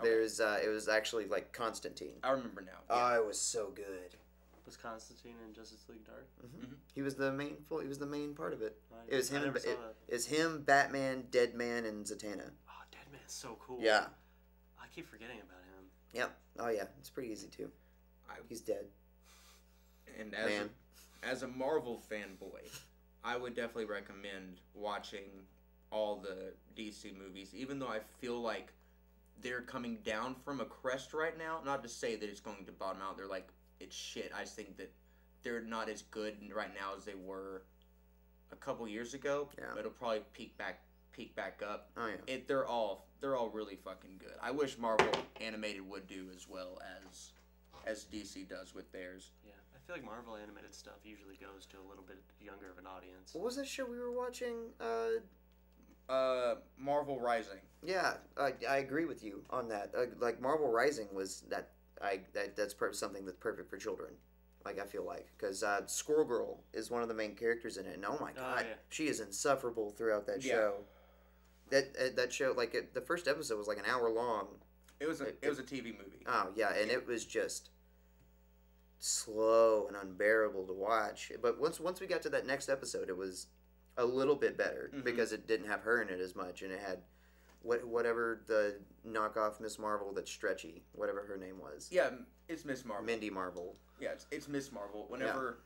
There's it was actually like Constantine. I remember now. Oh, it was so good. Was Constantine in Justice League Dark? He was the main. He was the main part of it. Right. It was him. I never saw It that. was him, Batman, Deadman, and Zatanna. Oh, Deadman's so cool. Yeah. I keep forgetting about him. Yep. Oh yeah, it's pretty easy too. He's dead. And Man. as a Marvel fanboy, I would definitely recommend watching all the DC movies, even though I feel like they're coming down from a crest right now. Not to say that it's going to bottom out. They're like, it's shit. I just think that they're not as good right now as they were a couple years ago. Yeah. But it'll probably peak back up. Oh yeah. They're all really fucking good. I wish Marvel animated would do as well as DC does with theirs. Yeah, I feel like Marvel animated stuff usually goes to a little bit younger of an audience. What was that show we were watching? Marvel Rising. Yeah, I agree with you on that. Like Marvel Rising was that's something that's perfect for children. Like I feel like because Squirrel Girl is one of the main characters in it, and oh my god, yeah. she is insufferable throughout that Yeah. show. That show, like the first episode was like an hour long. It was a TV movie. Oh yeah, and it was just slow and unbearable to watch. But once we got to that next episode, it was a little bit better because it didn't have her in it as much, and it had whatever the knockoff Miss Marvel that's stretchy, whatever her name was. Yeah, it's Miss Marvel. Mindy Marvel. Yeah, it's Miss Marvel. Whenever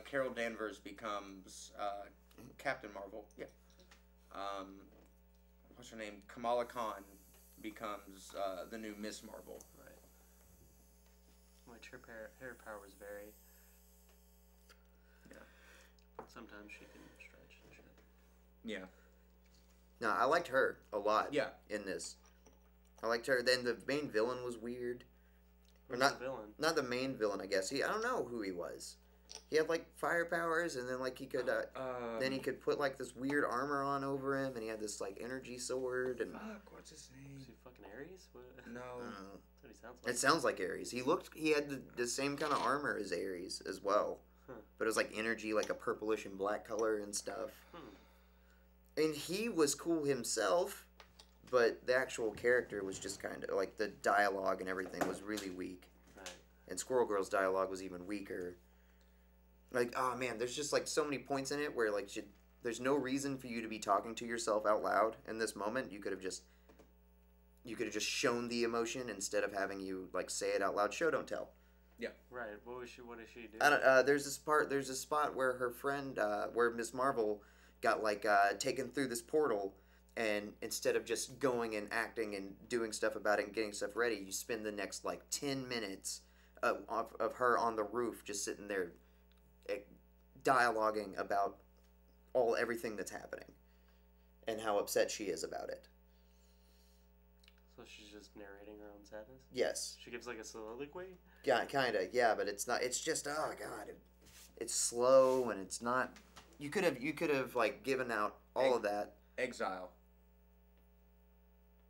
Carol Danvers becomes Captain Marvel, what's her name? Kamala Khan becomes the new Miss Marvel. Right. Which her powers vary. Yeah. Sometimes she can stretch and shit. Yeah. No, I liked her a lot. Yeah. In this, I liked her. Then the main villain was weird. Or Who's not the villain? Not the main villain, I guess. I don't know who he was. He had like fire powers, and then like he could. Then he could put like this weird armor on over him, and he had this like energy sword. And Fuck, what's his name? Is he fucking Ares? What? No. That's what he sounds like. it sounds like Ares. He had the same kind of armor as Ares as well. but it was like energy, like a purplish and black color and stuff. And he was cool himself, but the actual character was just kind of like the dialogue and everything was really weak. Right. And Squirrel Girl's dialogue was even weaker. Like, oh man, there's just like so many points in it where like there's no reason for you to be talking to yourself out loud in this moment. You could have just shown the emotion instead of having you like say it out loud. Show don't tell. Yeah. Right. What does she do? I don't. There's a spot where her friend, where Miss Marvel got like taken through this portal, and instead of just going and acting and doing stuff about it and getting stuff ready, you spend the next like 10 minutes of her on the roof just sitting there dialoguing about everything that's happening and how upset she is about it. So she's just narrating her own sadness? Yes. She gives like a soliloquy? Yeah, kind of. Yeah, but it's not. It's just, oh god, it's slow and it's not. You could have like given out all of that. Exile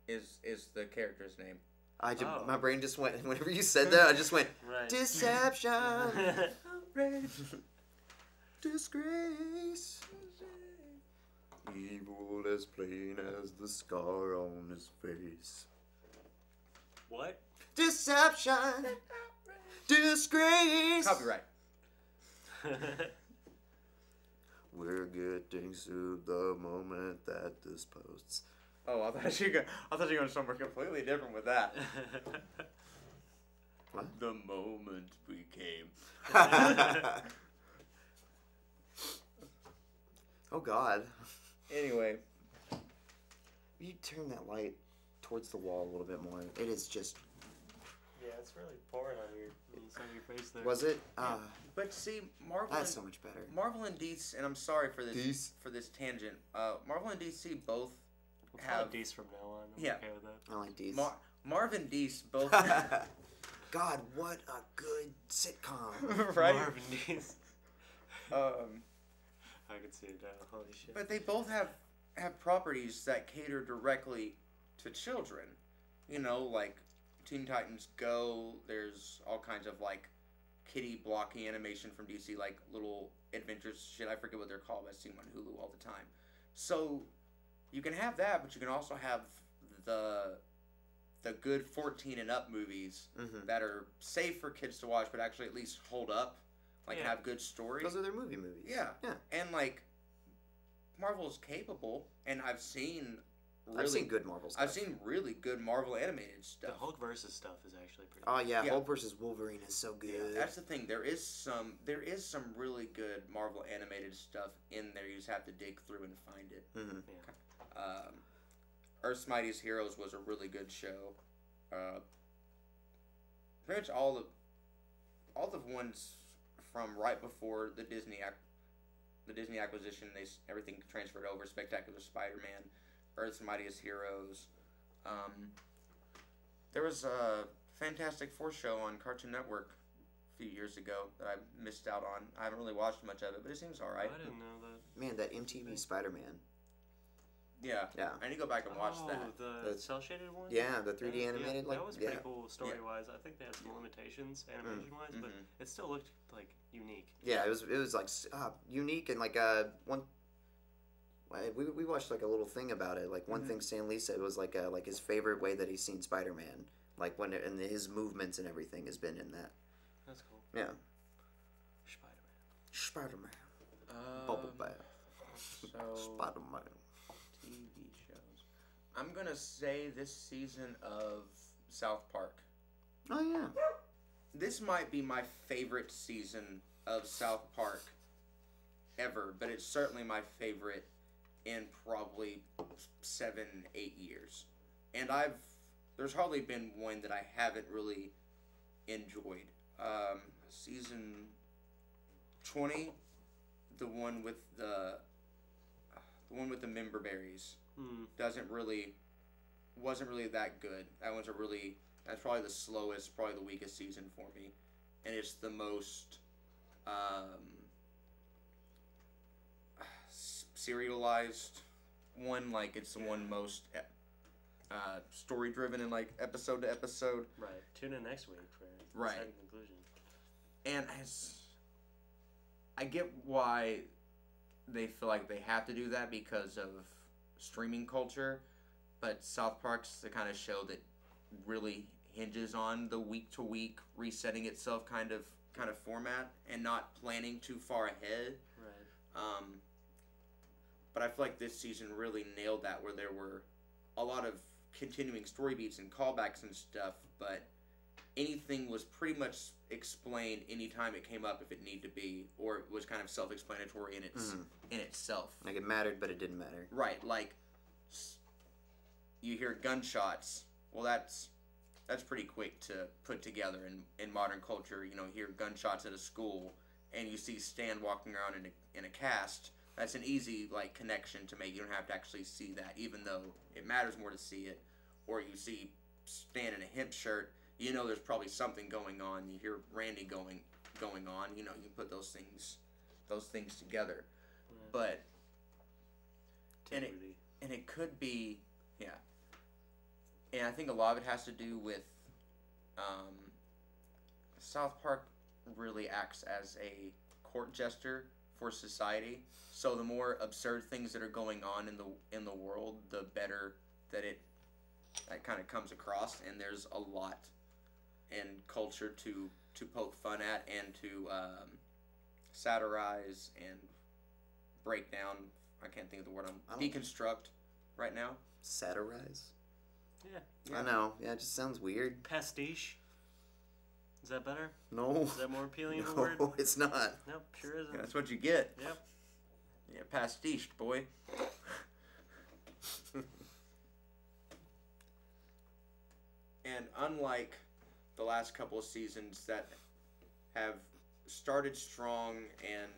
is the character's name. My brain just went, whenever you said that, I just went, right. Deception, outrage, disgrace, evil as plain as the scar on his face. What? Deception, disgrace. Copyright. We're getting sued the moment that this posts. Oh, I thought you were going somewhere completely different with that. What? The moment we came. Oh God. Anyway, You turn that light towards the wall a little bit more. It is just. Yeah, it's really pouring on your face there. Was it? but see, Marvel. That's so much better. Marvel and DC, and I'm sorry for this tangent. Marvel and DC both We'll have call it Dees from now on. I'm Yeah. okay with that. I like these. Marv and DC both. God, what a good sitcom. Right. Marvin Dees. I could see it now. Holy shit. But they both have properties that cater directly to children. You know, like Teen Titans Go. There's all kinds of like kitty blocky animation from DC, like little adventures shit. I forget what they're called. I see them on Hulu all the time. So you can have that, but you can also have the good 14 and up movies that are safe for kids to watch, but actually at least hold up, like have good stories. Those are their movies. Yeah. Yeah. And like Marvel's capable, and I've seen good Marvel stuff. I've seen really good Marvel animated stuff. The Hulk versus stuff is actually pretty Oh good. yeah, Yeah. Hulk versus Wolverine is so good. Yeah, that's the thing. There is some really good Marvel animated stuff in there. You just have to dig through and find it. Mm-hmm. Yeah. Earth's Mightiest Heroes was a really good show. Pretty much all the ones from right before the Disney acquisition, everything transferred over. Spectacular Spider-Man, Earth's Mightiest Heroes. There was a Fantastic Four show on Cartoon Network a few years ago that I missed out on. I haven't really watched much of it, but it seems alright. I didn't know that. Man, that MTV Spider-Man. Yeah. Yeah. I need to go back and watch that. The cel-shaded one? Yeah, the 3D animated. That was pretty yeah. cool story-wise. I think they had some limitations animation-wise, but it still looked like unique. Yeah, it was like unique and like one. We watched like a little thing about it. Like one thing Stan Lee said was like his favorite way that he's seen Spider-Man. Like and his movements and everything has been in that. That's cool. Yeah. Spider-Man. Spider-Man. Bubble Bath. So Spider-Man. TV shows. I'm gonna say this season of South Park. Oh yeah. This might be my favorite season of South Park ever, but it's certainly my favorite in probably 7-8 years. And there's hardly been one that I haven't really enjoyed. Season 20, the one with the member berries, wasn't really that good. That's probably the slowest, probably the weakest season for me, and it's the most serialized one. Like it's the one most story driven and like episode to episode. Right. Tune in next week for the Right. second conclusion. And I get why they feel like they have to do that because of streaming culture, but South Park's the kind of show that really hinges on the week to week resetting itself kind of format and not planning too far ahead. Right. But I feel like this season really nailed that, where there were a lot of continuing story beats and callbacks and stuff, but anything was pretty much explained anytime it came up if it needed to be, or it was kind of self-explanatory in itself. Like it mattered, but it didn't matter. Right, like you hear gunshots. Well, that's pretty quick to put together in modern culture. You know, you hear gunshots at a school, and you see Stan walking around in a cast. That's an easy connection to make. You don't have to actually see that, even though it matters more to see it. Or you see Stan in a hemp shirt. You know, there's probably something going on. You hear Randy going on. You know, you put those things together. Yeah. But and it could be, yeah. And I think a lot of it has to do with South Park really acts as a court jester for society. So the more absurd things that are going on in the world, the better that kind of comes across. And there's a lot in culture to poke fun at and to satirize and break down. I can't think of the word. Deconstruct right now. Satirize? Yeah. I know. Yeah, it just sounds weird. Pastiche. Is that better? No. Is that more appealing of a No, word? it's not. Nope, sure isn't. Yeah, that's what you get. Yep. Yeah, pastiche, boy. And unlike the last couple of seasons that have started strong and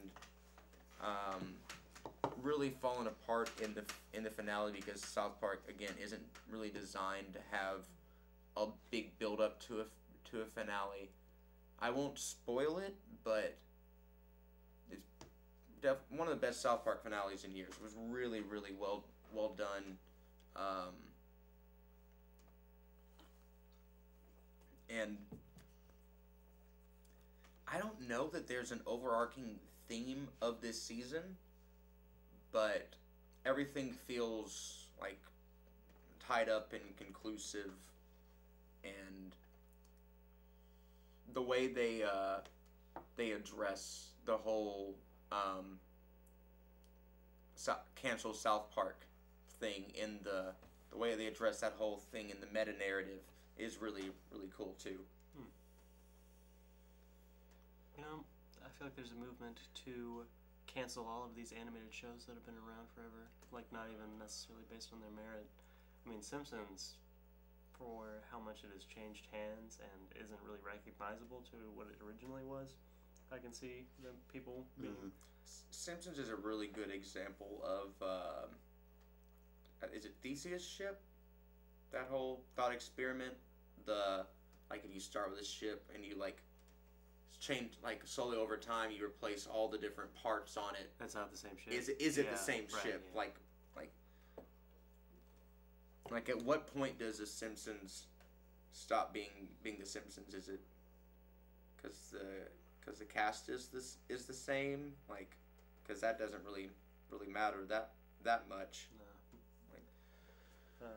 really fallen apart in the finale, because South Park again isn't really designed to have a big build up to a finale. I won't spoil it, but it's one of the best South Park finales in years. It was really, really well done. And I don't know that there's an overarching theme of this season, but everything feels like tied up and conclusive, and the way they address the whole cancel South Park thing in the way they address that whole thing in the meta narrative is really, really cool too. You know, I feel like there's a movement to cancel all of these animated shows that have been around forever, like not even necessarily based on their merit. I mean, Simpsons, for how much it has changed hands and isn't really recognizable to what it originally was, I can see the people being... Simpsons is a really good example of, is it Theseus ship? That whole thought experiment, if you start with a ship and you change slowly over time, you replace all the different parts on it. That's not the same ship. Is it the same ship? Yeah. Like at what point does the Simpsons stop being the Simpsons? Is it because the cast is the same? Because that doesn't really matter that much. No.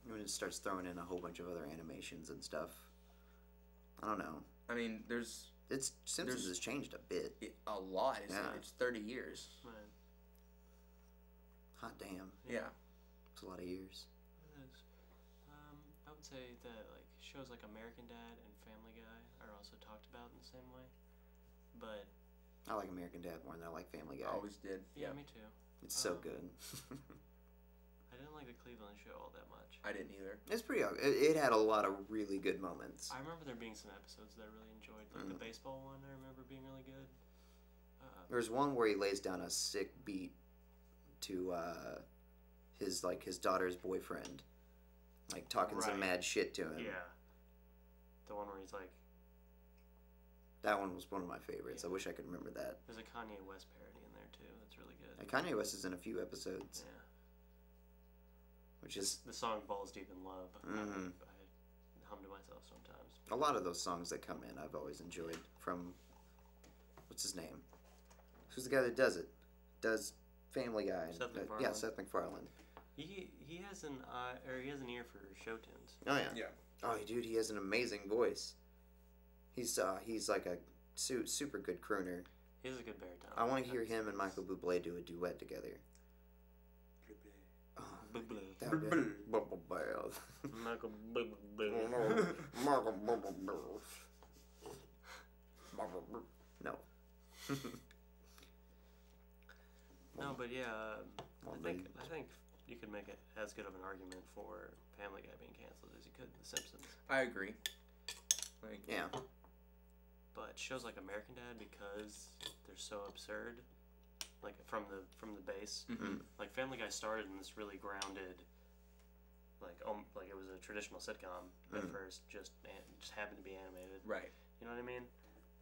When it starts throwing in a whole bunch of other animations and stuff, I don't know. I mean, Simpsons has changed a bit. A lot. Yeah. It's 30 years. Right. Hot damn. Yeah. It's a lot of years. It is. I would say that shows like American Dad and Family Guy are also talked about in the same way, but I like American Dad more than I like Family Guy. I always did. yeah, me too. It's so good. I didn't like the Cleveland show all that much. I didn't either. It's pretty. It had a lot of really good moments. I remember there being some episodes that I really enjoyed, like the baseball one. I remember being really good. There's one where he lays down a sick beat to his daughter's boyfriend, talking some mad shit to him. Yeah. The one where he's like. That one was one of my favorites. Yeah. I wish I could remember that. There's a Kanye West parody in there too. That's really good. Kanye West is in a few episodes. Yeah. Which is the song "Balls Deep in Love." Mm-hmm. I hum to myself sometimes. A lot of those songs that come in, I've always enjoyed. From what's his name? Who's the guy that does it? Does Family Guy? Seth MacFarlane. Yeah, Seth MacFarlane. He has an eye, or he has an ear for show tunes. Oh yeah. Yeah. Oh, dude, he has an amazing voice. He's like a super good crooner. He has a good baritone. I want to hear him and Michael Bublé do a duet together. Oh, Bublé. that would be bad. Michael Bublé. No. No, but yeah, I think you could make it as good of an argument for Family Guy being canceled as you could The Simpsons. I agree. Like, Yeah. But shows like American Dad, because they're so absurd, like from the base, mhm. like Family Guy started in this really grounded, like it was a traditional sitcom at first, just happened to be animated. Right. You know what I mean?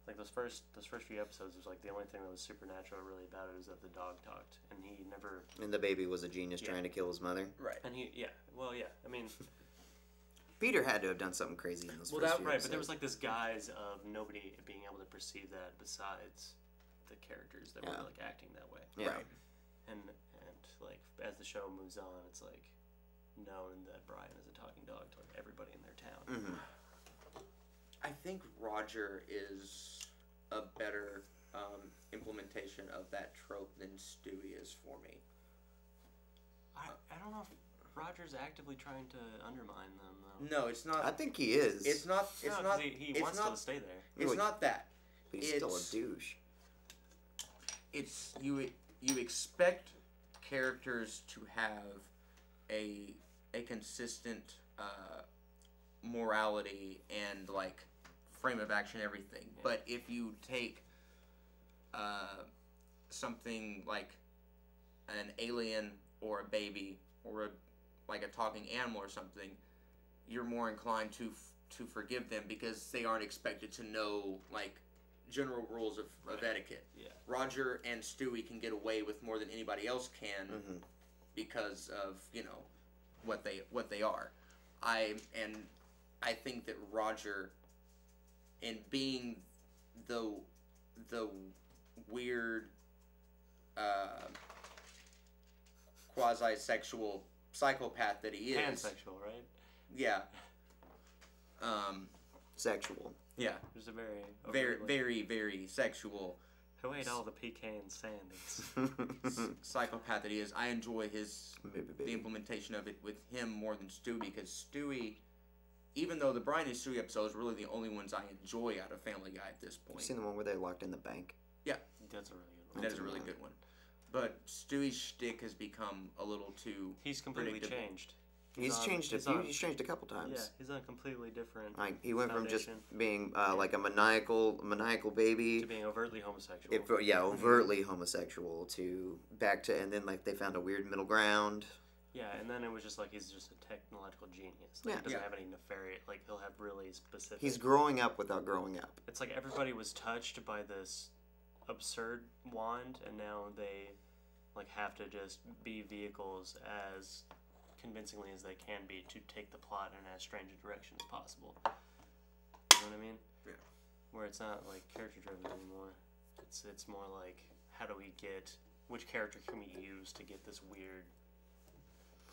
Like those first few episodes was like the only thing that was supernatural really about it was that the dog talked, and he never. And the baby was a genius Yeah. trying to kill his mother. Right. And he I mean. Peter had to have done something crazy in those Well, first that few right, but there was episodes. like this guise of nobody being able to perceive that besides the characters that were Yeah. like acting that way. Yeah. Right. And like as the show moves on, it's like known that Brian is a talking dog to like everybody in their town. Mhm. I think Roger is a better implementation of that trope than Stewie is for me. I don't know if Roger's actively trying to undermine them though. No, it's not. I think he is. It's not. It's No, 'cause not. He it's wants not, to stay there. It's Wait. not that. But he's still a it's- douche. It's you expect characters to have a consistent morality and like frame of action, everything. Yeah. But if you take something like an alien or a baby or a talking animal or something, you're more inclined to forgive them because they aren't expected to know like general rules of etiquette. Yeah. Roger and Stewie can get away with more than anybody else can Mhm. because of what they are. I think that Roger, in being the weird quasi-sexual psychopath that he is, Pansexual, right? yeah, Sexual. yeah, There's a very very very sexual Who ate all the pecan sandies? psychopath that he is. I enjoy Baby, the baby. implementation of it with him more than Stewie, because Stewie, even though the Brian and Stewie episodes are really the only ones I enjoy out of Family Guy at this You point. seen the one where they locked in the bank? That's a really good one. That is a really good one. But Stewie's shtick has become a little too He's completely predictable. changed. He's changed a couple times. Yeah, he's on a completely different Like he went from just foundation being like a maniacal baby, to being overtly homosexual. overtly homosexual, to back to, and then like they found a weird middle ground. Yeah, and then it was just like he's just a technological genius. Like, Yeah. he doesn't Yeah. have any nefarious. Like he'll have really specific. He's growing up without growing up. It's like everybody was touched by this absurd wand, and now they like have to just be vehicles as convincingly as they can be to take the plot in as strange a direction as possible. You know what I mean? Yeah. Where it's not like character driven anymore. It's more like how do we get which character can we use to get this weird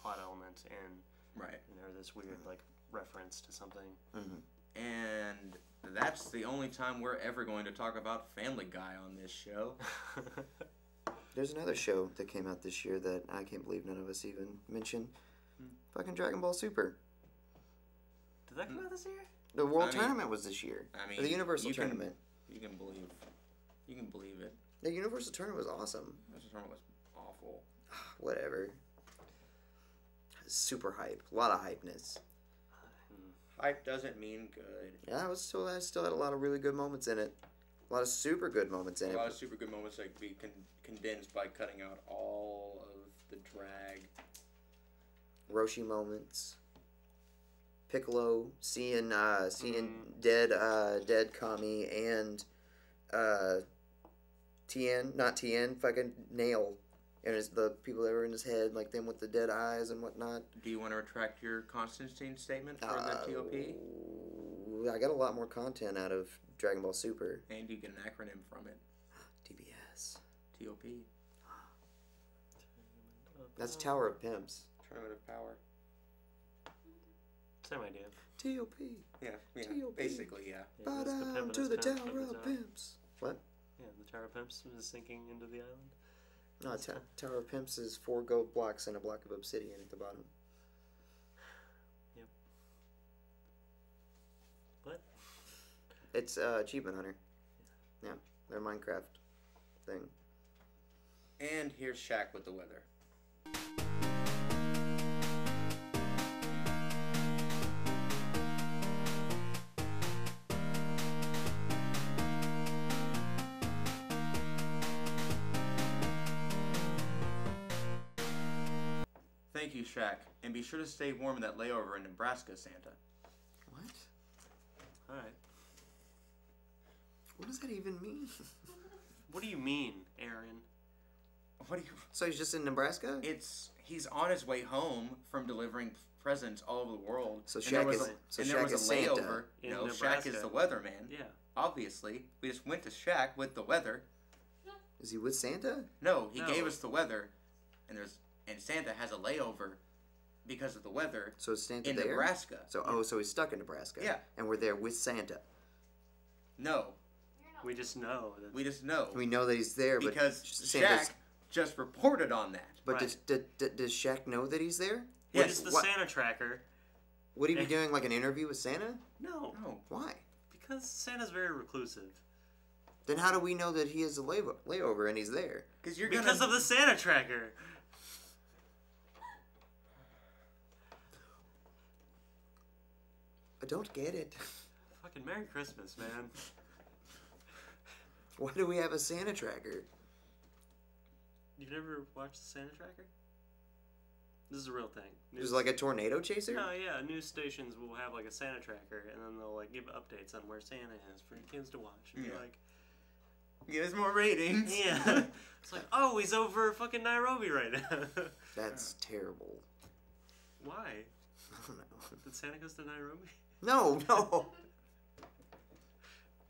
plot element in, right. or this weird like reference to something. Mm-hmm. And that's the only time we're ever going to talk about Family Guy on this show. There's another show that came out this year that I can't believe none of us even mentioned. Hmm. Fucking Dragon Ball Super. Did that come out this year? The World I mean- Tournament was this year. I mean, Or the Universal you can- Tournament. You can believe it. The Universal Tournament was awesome. This tournament was awful. Whatever. Super hype. A lot of hypeness. Hype doesn't mean good. Yeah, I still had a lot of really good moments in it. A lot of super good moments in A it. lot of super good moments that could be condensed by cutting out all of the drag. Roshi moments. Piccolo seeing dead Kami and not Tien, fucking Nail, and the people that were in his head, like them with the dead eyes and whatnot. Do you want to retract your Constantine statement for the TOP? I got a lot more content out of Dragon Ball Super. And you get an acronym from it. TBS. T.O.P. That's Tower of Pimps. Tournament of Power. Same idea. T.O.P. Yeah, T.O.P. basically, yeah. Yeah, Bow it's the down pimp to and the his pimp Tower at the of top. Pimps. What? Yeah, the Tower of Pimps is sinking into the island. No, Tower of Pimps is 4 gold blocks and a block of obsidian at the bottom. Yep. What? It's Achievement Hunter. Yeah, their Minecraft thing. And here's Shaq with the weather. Thank you, Shaq. And be sure to stay warm in that layover in Nebraska, Santa. What? Alright. What does that even mean? What do you mean, Aaron? What do you... So he's just in Nebraska? He's on his way home from delivering presents all over the world. So And there Shaq was is, a- so and there Shaq was is a Santa. layover. In No, Nebraska. Shaq is the weatherman. Yeah. Obviously. We just went to Shaq with the weather. Is he with Santa? No, he No. gave us the weather, and Santa has a layover because of the weather So is Santa in there? Nebraska. So so he's stuck in Nebraska. Yeah. And we're there with Santa. No, You're not We just know that. we just know We know that he's there, but because Santa's. Shaq just reported on that. But Right. does Shaq know that he's there? We're Yes. just the What? Santa tracker. Would he be doing like an interview with Santa? No, No, Why? because Santa's very reclusive. Then how do we know that he has a layover and he's there? because you're Because gonna of the Santa tracker. I don't get it. Fucking Merry Christmas, man. Why do we have a Santa tracker? You've never watched the Santa tracker? This is a real thing. There's like a tornado chaser? No, yeah, news stations will have like a Santa tracker, and then they'll like give updates on where Santa is for your kids to watch. And be Yeah. like, give us more ratings. yeah, it's like, oh, he's over fucking Nairobi right now. That's terrible. Why? I don't know. Did Santa goes to Nairobi? No, no.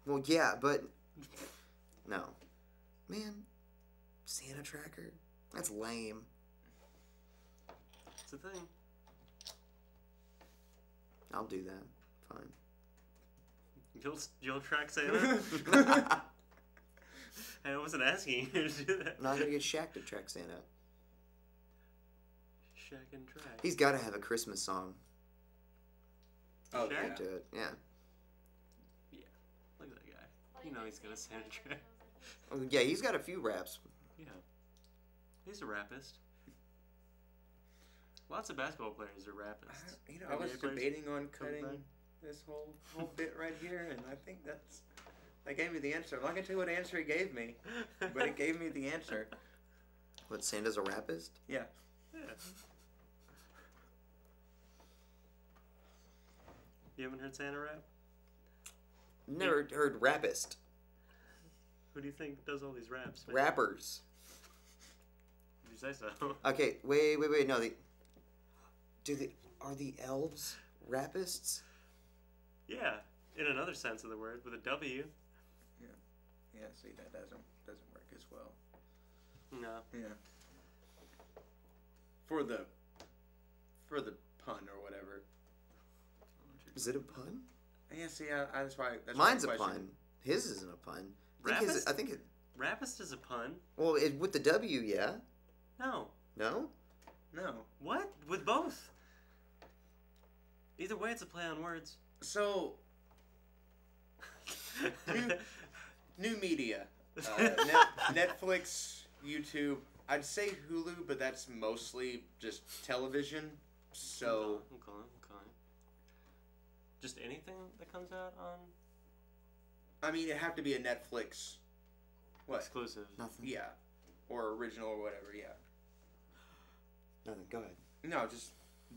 Well, yeah, but no. Man, Santa tracker? That's lame. It's a thing. I'll do that. Fine. You'll track Santa. I wasn't asking you to do that. I'm not gonna get Shaq to track Santa. Shack and track. He's got to have a Christmas song Oh Shaq? yeah. to it. Yeah. Look at that guy. Well, You know did he's got a say Santa Santa track. Oh, yeah, he's got a few raps. Yeah. He's a rapist. Lots of basketball players are rapists. I was NBA players debating on come cutting back. this whole bit right here, and I think that gave me the answer. I'm not gonna tell you what answer he gave me, but it gave me the answer. What, Santa's a rapist? Yeah. Yeah. You haven't heard Santa rap? Never heard rapist. Who do you think does all these raps? Man? Rappers. Did you say so? Okay, wait. No, are the elves rapists? Yeah, in another sense of the word, with a W. Yeah. See, that doesn't work as well. No. Yeah. For the pun or whatever. Is it a pun? Yeah. See, that's why. Mine's a my question. pun. His isn't a pun. Rapist? I think it. Rapist is a pun. Well, with the W, yeah. No. No. No. What? With both. Either way, it's a play on words. So new media, Netflix, YouTube. I'd say Hulu, but that's mostly just television. So Okay. Just anything that comes out on I mean, it'd have to be a Netflix. What? exclusive. Nothing. Yeah, or original or whatever. Yeah. Nothing. Go ahead. No,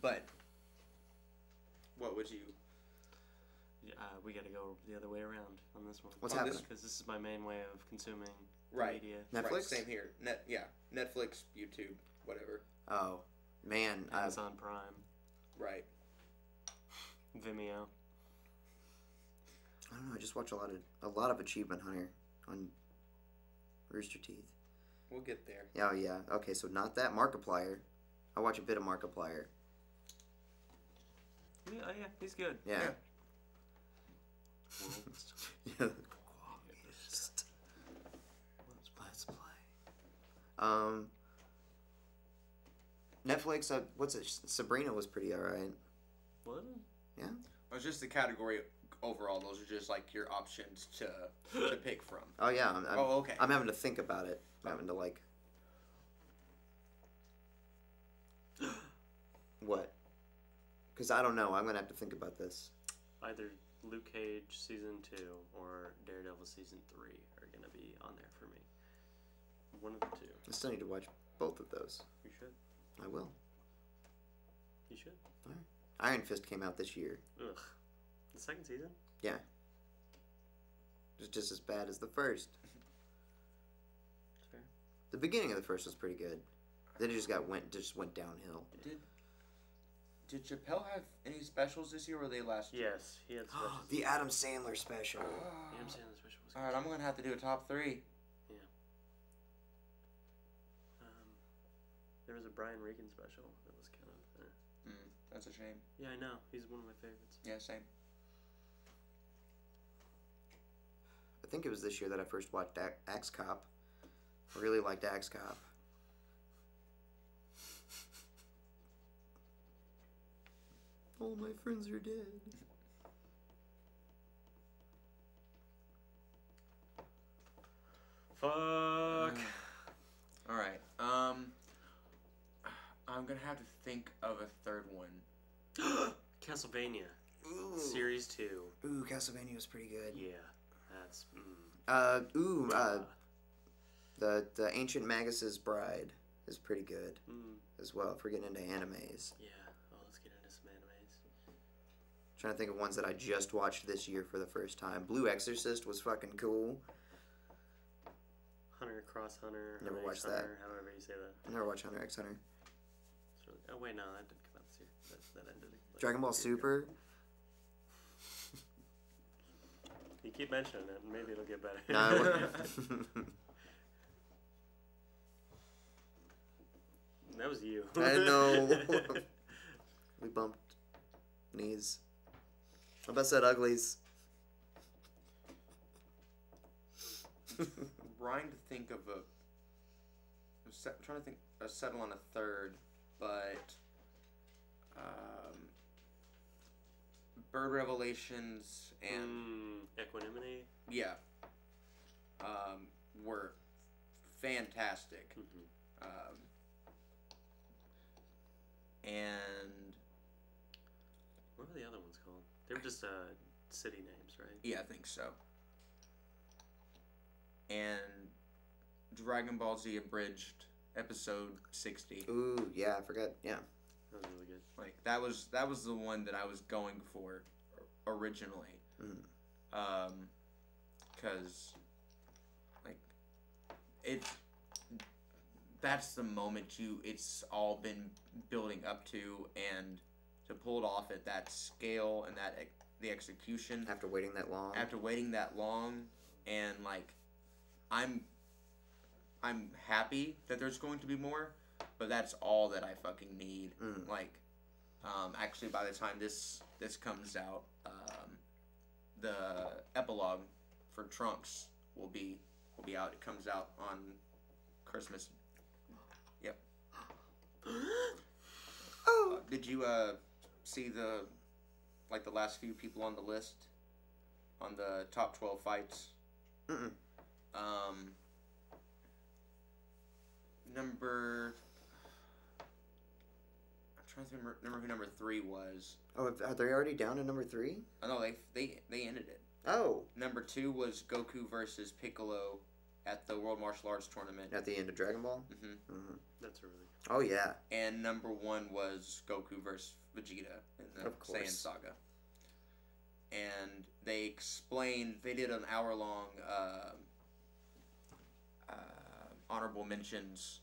but what would you? We got to go the other way around on this one. What's On happening? this- Because this is my main way of consuming Right. media. Netflix. Right, same here. Netflix, YouTube, whatever. Oh, man. Amazon Prime, Right. Vimeo. I don't know. I just watch a lot of Achievement Hunter on Rooster Teeth. We'll get there. Oh yeah. Okay, so not that Markiplier. I watch a bit of Markiplier. Yeah, oh, yeah, he's good. Yeah. Yeah. Let's play. Netflix. What's it? Sabrina was pretty alright. What? Yeah. It's just the category overall. Those are just like your options to pick from. Oh yeah. Okay. I'm having to think about it. I'm having to like. What? Because I don't know. I'm gonna have to think about this. Either Luke Cage season 2 or Daredevil season 3 are gonna be on there for me. One of the two. I still need to watch both of those. You should. I will. You should. All right. Iron Fist came out this year. Ugh. The second season? Yeah. It was just as bad as the first. Fair. The beginning of the first was pretty good. Then it just went downhill. Did Chappelle have any specials this year, or were they last year? Yes, he had specials. The Adam Sandler special. Adam Sandler special was good. Alright, I'm going to have to do a top 3. Yeah. There was a Brian Regan special that was kind of... That's a shame. Yeah, I know. He's one of my favorites. Yeah, same. I think it was this year that I first watched Axe Cop. I really liked Axe Cop. All my friends are dead. Fuck. Alright, I'm gonna have to think of a third one. Castlevania. Ooh. Series 2. Ooh, Castlevania was pretty good. Yeah. That's... The Ancient Magus's Bride is pretty good as well, if we're getting into animes. Yeah. Oh, let's get into some animes. Trying to think of ones that I just watched this year for the first time. Blue Exorcist was fucking cool. Hunter Cross Hunter. Never Hunter watched X that. Hunter, however you say that. I never watched Hunter x Hunter. It's really, oh, wait, no, that didn't come out this year. That ended. Like, Dragon Ball a year ago. Super. You keep mentioning it, and maybe it'll get better. No, I wouldn't. That was you. I know. We bumped knees. How about said uglies? Trying to think of settle on a third, but Bird Revelations and Equanimity. yeah, were fantastic. And What were the other ones called? They were just city names, right? yeah, I think so. And Dragon Ball Z Abridged episode 60. Ooh, yeah, I forgot. Yeah. That was really good. Like that was the one that I was going for originally. Cause like that's the moment it's all been building up to, and to pull it off at that scale and the execution After waiting that long. and like I'm happy that there's going to be more, but that's all that I fucking need. Like actually by the time this comes out, the epilogue for Trunks will be out. It comes out on Christmas. Yep. Oh. Did you see the last few people on the list on the top 12 fights? Mm-mm. Number. I'm trying to remember who number 3 was. Oh, are they already down to number 3? Oh no, they ended it. Oh. Number 2 was Goku versus Piccolo at the World Martial Arts Tournament. At the end of Dragon Ball? That's a really Oh, yeah. And number 1 was Goku versus Vegeta in the Of course. Saiyan Saga. And they did an hour-long honorable mentions,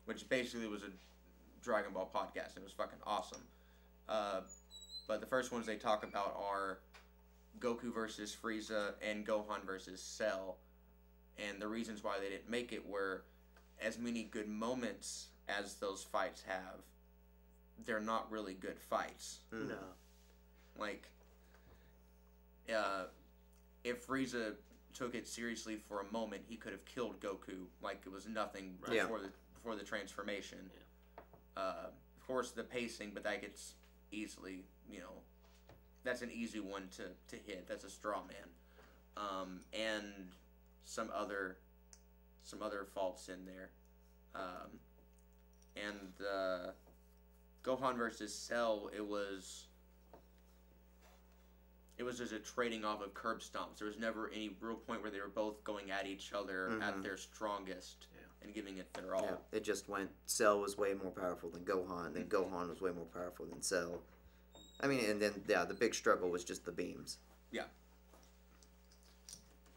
which basically was a Dragon Ball podcast. It was fucking awesome. But the first ones they talk about are Goku versus Frieza and Gohan versus Cell. And the reasons why they didn't make it were as many good moments as those fights have, they're not really good fights. Mm. No. Like, if Frieza took it seriously for a moment, he could have killed Goku like it was nothing Yeah. before the transformation. Of course, the pacing, but that gets easily, that's an easy one to hit. That's a straw man, and some other faults in there, and Gohan versus Cell, it was just a trading off of curb stomps. There was never any real point where they were both going at each other at their strongest and giving it their all. Yeah, it just went. Cell was way more powerful than Gohan. Then Gohan was way more powerful than Cell. I mean, and then the big struggle was just the beams. Yeah.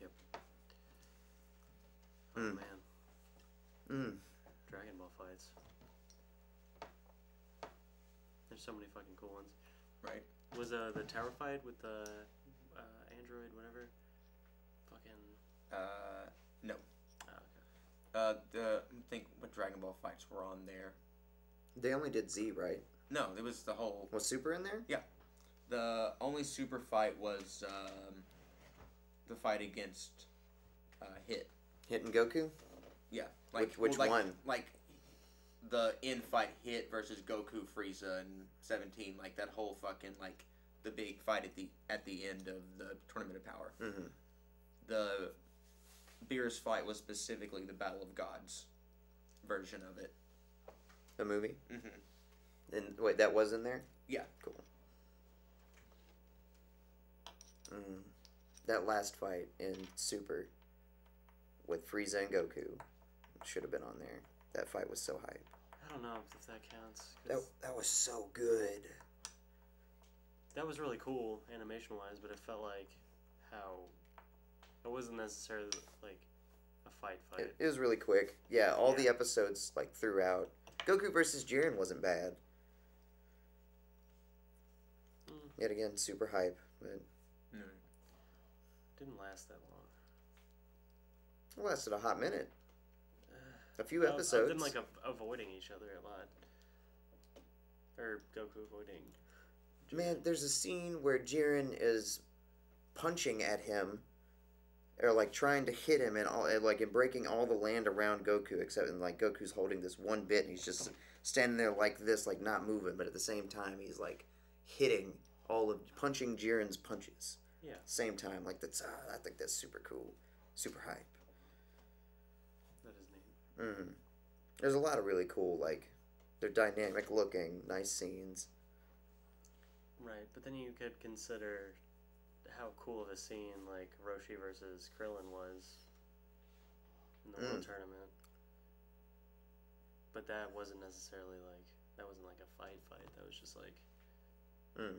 Yep. Oh Mm. man. Mm. Dragon Ball fights. There's so many fucking cool ones. Right. Was the tower fight with the android, whatever? Fucking. No. Oh, okay. I think what Dragon Ball fights were on there. They only did Z, right? No, it was the whole. Was Super in there? The only super fight was the fight against Hit. Hit and Goku? Yeah. Which one? Like the in-fight Hit versus Goku, Frieza, and 17. Like that whole fucking the big fight at the end of the Tournament of Power. Mm-hmm. The Beerus fight was specifically the Battle of Gods version of it. The movie? Mm-hmm. And wait, that was in there? Yeah. Cool. Mm. That last fight in Super with Frieza and Goku should have been on there. That fight was so hype. I don't know if that counts. 'Cause That was so good. that was really cool animation-wise, but it felt like how it wasn't necessarily like a fight. It was really quick. Yeah, all the Yeah. episodes throughout. Goku versus Jiren wasn't bad. Yet again, super hype, but Didn't last that long. it lasted a hot minute. A few episodes. Of them avoiding each other a lot, or Goku avoiding. Man, there's a scene where Jiren is punching at him, or trying to hit him, and and breaking all the land around Goku, except Goku's holding this one bit, and he's just standing there like this, not moving, but at the same time he's hitting punching Jiren's punches. Yeah. Same time, that's I think that's super cool, super hype. That is neat. Mm. There's a lot of really cool they're dynamic looking, nice scenes. Right, but then you could consider how cool of a scene Roshi versus Krillin was in the World Tournament. But that wasn't necessarily that wasn't a fight. That was just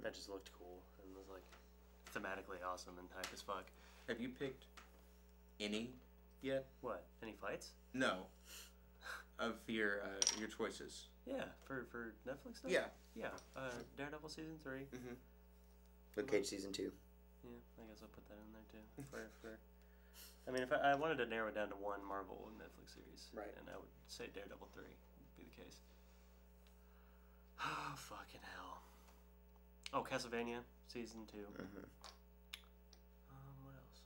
that just looked cool and was thematically awesome and hype as fuck. Have you picked any yet? What? Any fights? No. Of your choices. Yeah, for Netflix stuff? Yeah. Yeah. Daredevil season 3. Mm-hmm. Luke Cage season 2. Yeah, I guess I'll put that in there too. I mean, if I wanted to narrow it down to one Marvel Netflix series, right, and I would say Daredevil 3 would be the case. Oh, fucking hell. Oh, Castlevania season 2. Mm-hmm. What else?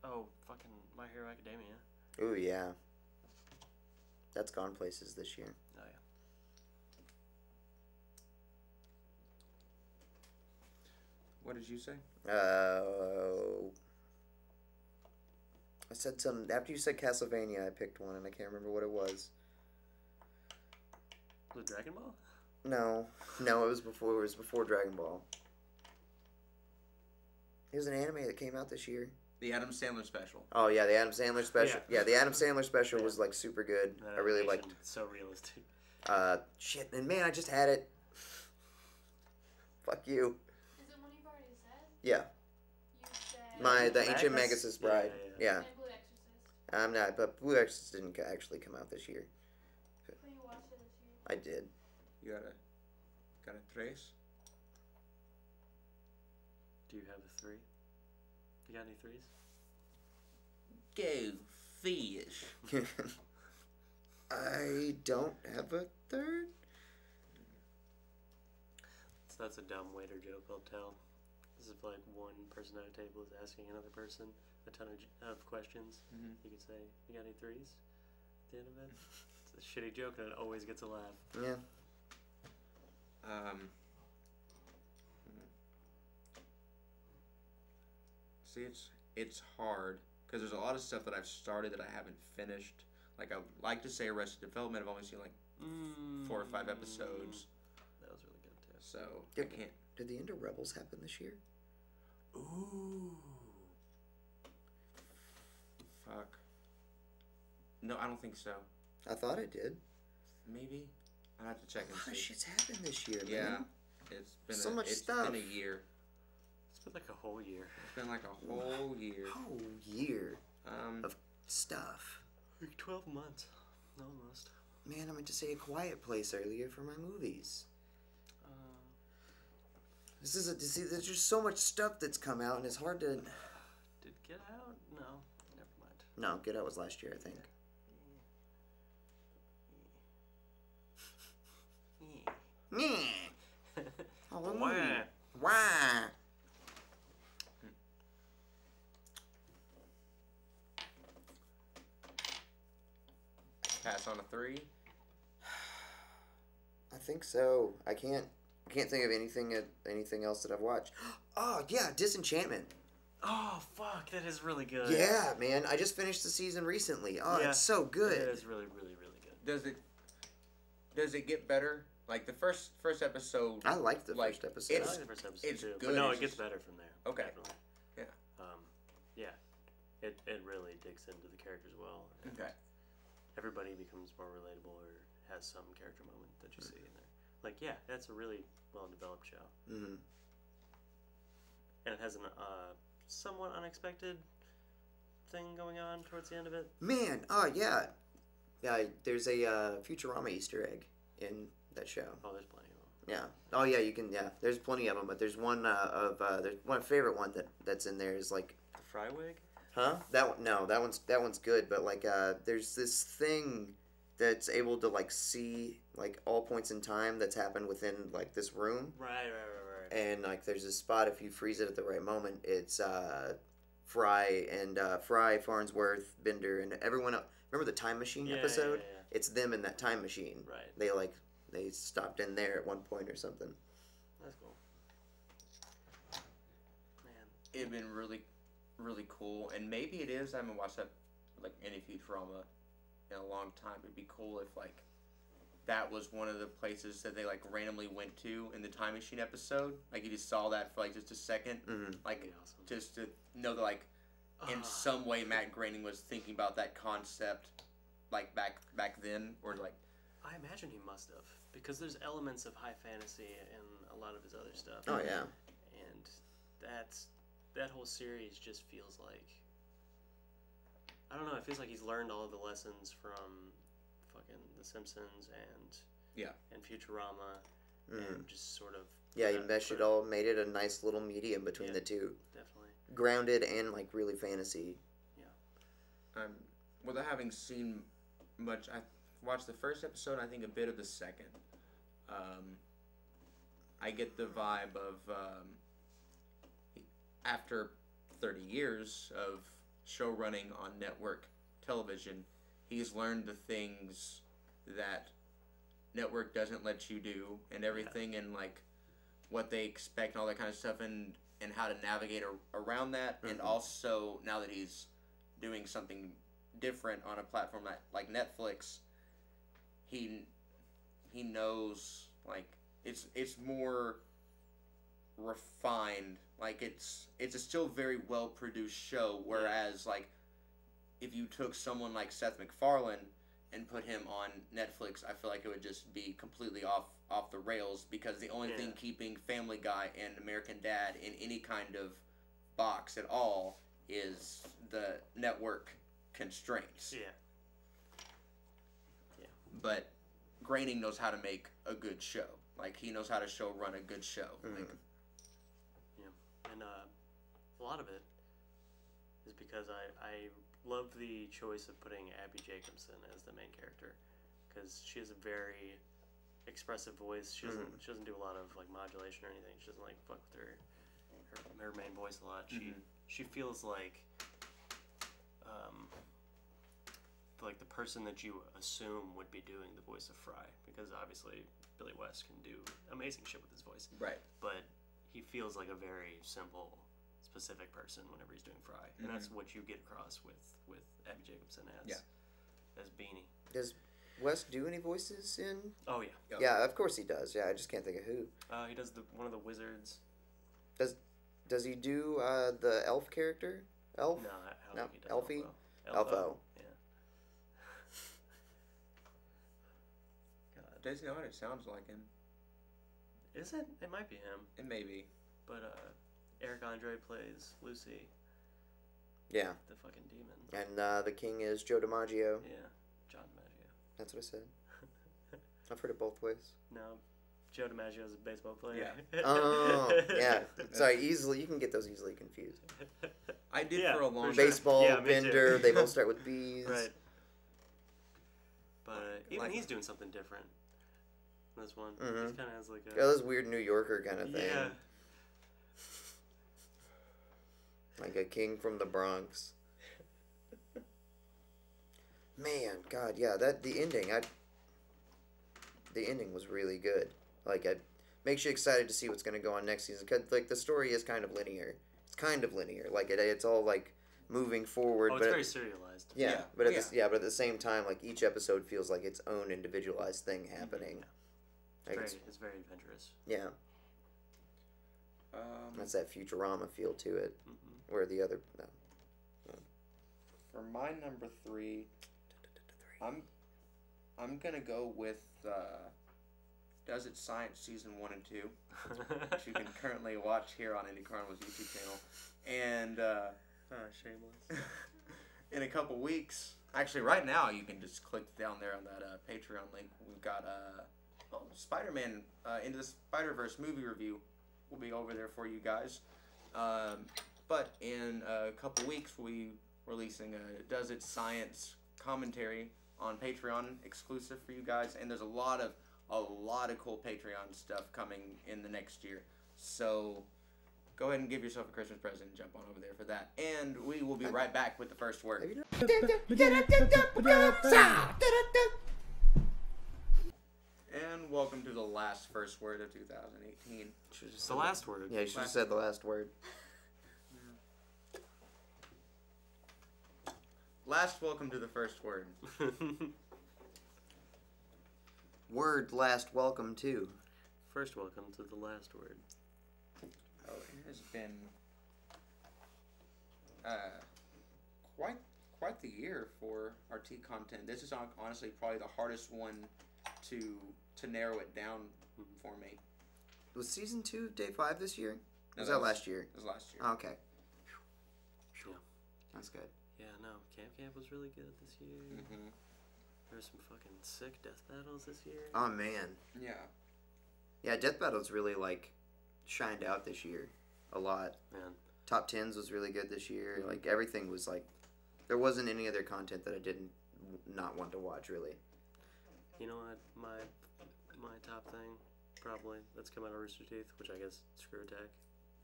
Oh, fucking My Hero Academia. Ooh, yeah. That's gone places this year. Oh, yeah. What did you say? I said some after you said Castlevania. I picked one, and I can't remember what it was. Was it Dragon Ball? No, it was before. It was before Dragon Ball. It was an anime that came out this year. The Adam Sandler special. Oh yeah, the Adam Sandler special. Yeah. Yeah, the Adam Sandler special was super good. That I really animation, liked. it's so realistic. Shit, and man, I just had it. Fuck you. Is it one you've already said? Yeah, You said the Ancient Magus? Magus' Bride. Yeah. And Blue Exorcist. I'm not, but Blue Exorcist didn't actually come out this year. But you watched it this year. I did. You got a tres? Do you have a 3? You got any 3s? Go fish. I don't have a third. So that's a dumb waiter joke, I'll tell. This is like one person at a table is asking another person a ton of questions. Mm-hmm. You could say, "You got any threes?" At the end of it. It's a shitty joke and it always gets a laugh. Yeah. See, it's hard because there's a lot of stuff that I've started that I haven't finished. Like I would like to say Arrested Development. I've only seen like 4 or 5 episodes, That was really good too. so Yeah. I can't. Did the end of Rebels happen this year? Ooh. Fuck. No, I don't think so. I thought it did. Maybe. I have to check A and lot of see. shit's happened this year, Yeah, man. it's been So much it's stuff. been a year. It's been like a whole year. It's been like a whole year. Whole year Um, of stuff. Like 12 months. Almost. Man, I meant to say A Quiet Place earlier for my movies. See, there's just so much stuff that's come out, and it's hard to. Did Get Out? No. Never mind. No, Get Out was last year, I think. Yeah. Oh, what Wah. movie? Why? pass on a 3. I think so. I can't think of anything else that I've watched. Oh yeah, Disenchantment. Oh, fuck. That is really good. Yeah, man. I just finished the season recently. Oh, Yeah. it's so good. It is really, really, really good. Does it get better? Like the first episode. I liked the Like, first episode. I it's- like the first episode it's too. good, But no, it's it gets just- better from there. Okay. Definitely. Yeah. Yeah. It really digs into the characters well. And Okay. everybody becomes more relatable or has some character moment that you see in there. Like, yeah, that's a really well developed show. Mm-hmm. And it has an somewhat unexpected thing going on towards the end of it. Man, oh yeah. Yeah, there's a Futurama Easter egg in that show. Oh, there's plenty of them. Yeah. Oh yeah, you can. Yeah, there's plenty of them, but there's one there's one favorite one that's in there is like. The fry wig? Huh? That one? No, that one's good. But like, there's this thing that's able to like see like all points in time that's happened within like this room. Right. And like, there's a spot if you freeze it at the right moment. It's Fry and Fry, Farnsworth, Bender, and everyone else. Remember the time machine episode? Yeah. It's them in that time machine. Right. They stopped in there at one point or something. That's cool. Man. It'd been really, really cool, and maybe it is. I haven't watched that like any Futurama in a long time. It'd be cool if like that was one of the places that they like randomly went to in the time machine episode. Like you just saw that for like just a second, Mm-hmm. like That'd be awesome. just to know that like in some way Matt Groening was thinking about that concept like back then, or like I imagine he must have, because there's elements of high fantasy in a lot of his other stuff. Oh yeah. And that whole series just feels like, I don't know, it feels like he's learned all of the lessons from fucking The Simpsons and Futurama, and just sort of You meshed it all, made it a nice little medium between the two. Definitely. Grounded and like really fantasy. without having seen much, I watched the first episode and I think a bit of the second. I get the vibe of after 30 years of show running on network television, he's learned the things that network doesn't let you do and everything, and like what they expect and all that kind of stuff, and how to navigate around that. And also now that he's doing something different on a platform like Netflix, he knows like it's more refined. Like it's a still very well produced show, whereas like if you took someone like Seth MacFarlane and put him on Netflix, I feel like it would just be completely off the rails, because the only thing keeping Family Guy and American Dad in any kind of box at all is the network constraints. But Groening knows how to make a good show. Like he knows how to run a good show. Like, and a lot of it is because I love the choice of putting Abby Jacobson as the main character. because she has a very expressive voice. She doesn't do a lot of like modulation or anything. She doesn't like fuck with her main voice a lot. She feels like the person that you assume would be doing the voice of Fry, because obviously Billy West can do amazing shit with his voice. Right. But he feels like a very simple, specific person whenever he's doing Fry, and that's what you get across with Abby Jacobson as Beanie. Does West do any voices in? Oh yeah. Yeah, of course he does. Yeah, I just can't think of who. He does one of the wizards. Does he do the elf character? Elf? No, I don't think he does. Elfie? Elfo. Yeah. God. Daisy Otter sounds like him. Is it? It might be him. It may be. But Eric Andre plays Lucy. Yeah. The fucking demon. And the king is Joe DiMaggio. Yeah, John DiMaggio. That's what I said. I've heard it both ways. No, Joe DiMaggio is a baseball player. Yeah. Oh, yeah. Sorry, you can get those easily confused. I did for a long time. Baseball, Yeah, me Bender, too. they both start with B's. Right. But even Like- he's doing something different. This one, he Mhm. kind of has like a Yeah, this weird New Yorker kind of thing. yeah. Like a king from the Bronx. Man, God, yeah, the ending was really good. Like, it makes you excited to see what's going to go on next season. 'Cause, like, the story is kind of linear. It's kind of linear. Like, it's all, like, moving forward. Oh, it's very serialized. Yeah, but at the same time, like, each episode feels like its own individualized thing happening. Like, It's very adventurous. yeah, that's that Futurama feel to it. Where the other... No. For my number 3, I'm gonna go with Does It Science Season 1 and 2, which you can currently watch here on Indie Carnival's YouTube channel. And shameless. in a couple weeks, actually right now, you can just click down there on that Patreon link. We've got Spider-Man Into the Spider-Verse movie review will be over there for you guys. But in a couple weeks, we'll be releasing a Does It Science commentary on Patreon, exclusive for you guys. And there's a lot of cool Patreon stuff coming in the next year. So go ahead and give yourself a Christmas present and jump on over there for that. And we will be right back with the first word. And welcome to the last first word of 2018. It's the last word. Yeah, you should have said the last word. Last welcome to the first word. Word last welcome to. First welcome to the last word. Oh, it has been quite the year for RT content. This is honestly probably the hardest one to narrow it down for me. Was season 2 day 5 this year? No, Was that last year? It was last year. Oh, okay. Yeah. That's good. Yeah, no, Camp was really good this year. Mm-hmm. There were some fucking sick death battles this year. Oh, man. Yeah. Yeah, Death Battles really, like, shined out this year a lot. Man. Top 10s was really good this year. Like, everything was, like... There wasn't any other content that I didn't not want to watch, really. You know what? My top thing, probably, that's come out of Rooster Teeth, which I guess Screw Attack,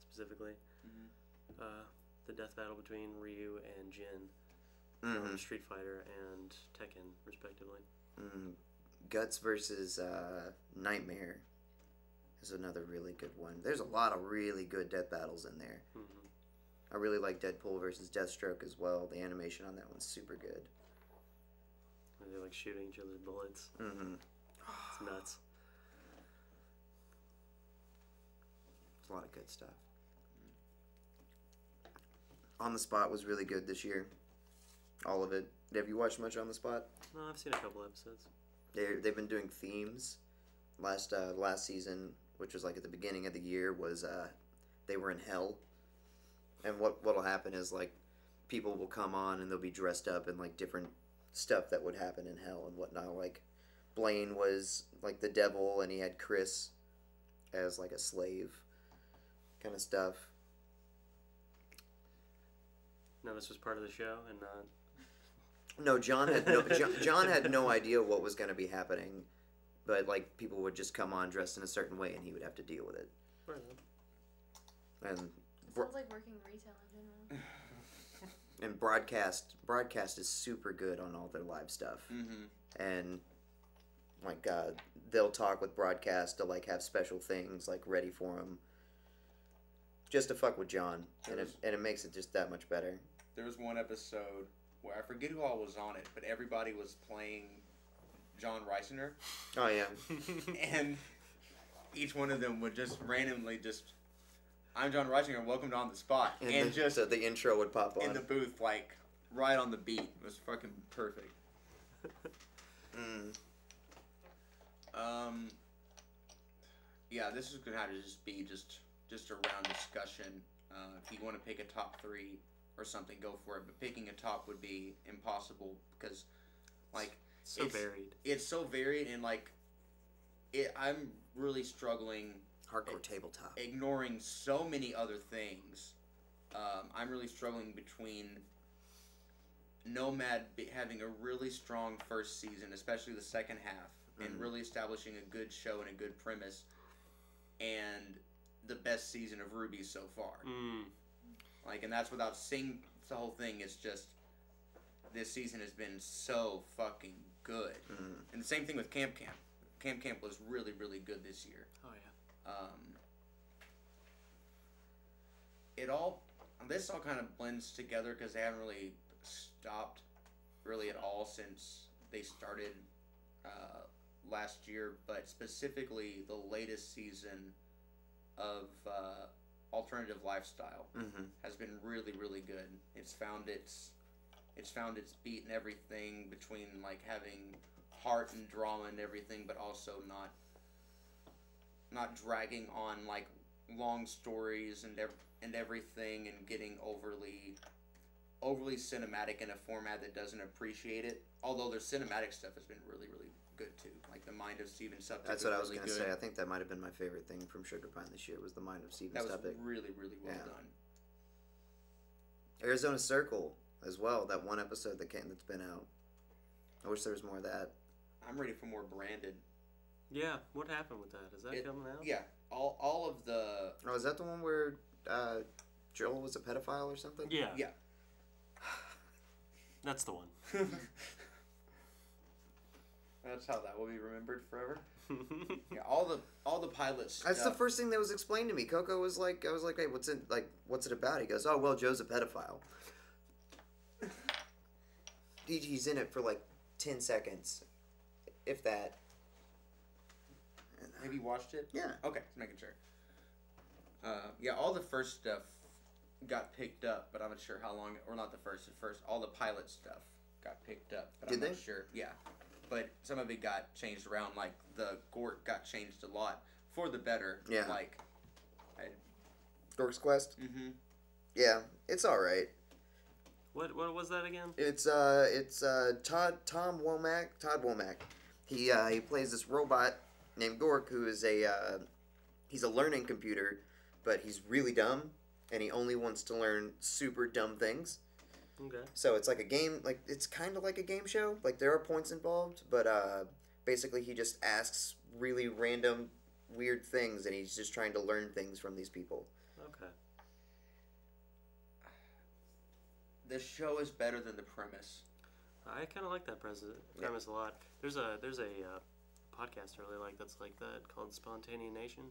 specifically. Mm-hmm. The death battle between Ryu and Jin. Mm-hmm. Street Fighter and Tekken, respectively. Guts versus Nightmare is another really good one. There's a lot of really good death battles in there. I really like Deadpool versus Deathstroke as well. The animation on that one's super good. They're like shooting each other's bullets. It's nuts. It's a lot of good stuff. On the Spot was really good this year. All of it. Have you watched much On the Spot? No, I've seen a couple episodes. They've been doing themes. Last season, which was like at the beginning of the year, was they were in hell. And what'll happen is like people will come on and they'll be dressed up in like different stuff that would happen in hell and whatnot. Like Blaine was like the devil and he had Chris as like a slave kind of stuff. No, this was part of the show and not... No, John had no idea what was going to be happening, but like people would just come on dressed in a certain way, and he would have to deal with it. And Sounds like working retail in general. and broadcast is super good on all their live stuff. And like they'll talk with broadcast to like have special things like ready for them, just to fuck with John, and it makes it just that much better. There was one episode where I forget who all was on it, but everybody was playing John Reisinger. Oh yeah. And each one of them would just randomly just, I'm John Reisinger, welcome to On the Spot. And just so the intro would pop on in the booth, like right on the beat. It was fucking perfect. Yeah, this is gonna have to just be just a round discussion. If you want to pick a top 3 or something, go for it. But picking a top would be impossible because, like, so varied. It's so varied, and like, I'm really struggling. Hardcore tabletop. Ignoring so many other things. I'm really struggling between Nomad having a really strong first season, especially the second half, and really establishing a good show and a good premise, and the best season of Ruby so far. Like, and that's without seeing the whole thing. It's just this season has been so fucking good. And the same thing with Camp Camp. Camp Camp was really, really good this year. Oh yeah. This all kind of blends together because they haven't really stopped really at all since they started last year, but specifically the latest season of Alternative Lifestyle has been really, really good. It's found its beat and everything, between like having heart and drama and everything, but also not dragging on like long stories and everything, and getting overly cinematic in a format that doesn't appreciate it. Although their cinematic stuff has been really, really good too. Like the Mind of Steven Suptic. That's what I was gonna say. I think that might have been my favorite thing from Sugar Pine this year was the Mind of Steven Suptic. That was really, really well done. Arizona Circle as well. That one episode that's been out. I wish there was more of that. I'm ready for more Branded. Yeah, what happened with that? Is that coming out? Yeah, all of the. Oh, is that the one where Joel was a pedophile or something? Yeah. Yeah. That's the one. That's how that will be remembered forever. Yeah, all the pilots. That's the first thing that was explained to me. Coco was like, I was like, hey, what's it about? He goes, oh well, Joe's a pedophile. He's in it for like 10 seconds, if that. Have you watched it? Yeah. Okay, just making sure. Yeah, all the first stuff got picked up, but I'm not sure how long. Or not the first. All the pilot stuff got picked up, but I'm not sure. Yeah, but some of it got changed around. Like the Gort got changed a lot for the better. Yeah. Like. Dork's Quest. Yeah, it's all right. What was that again? It's Todd Womack. He plays this robot named Gork, who is he's a learning computer, but he's really dumb, and he only wants to learn super dumb things. Okay. So it's like a game, like it's kind of like a game show. Like there are points involved, but basically he just asks really random, weird things, and he's just trying to learn things from these people. Okay. The show is better than the premise. I kind of like that premise a lot. There's a podcast I really like that's like that called Spontaneous Nation.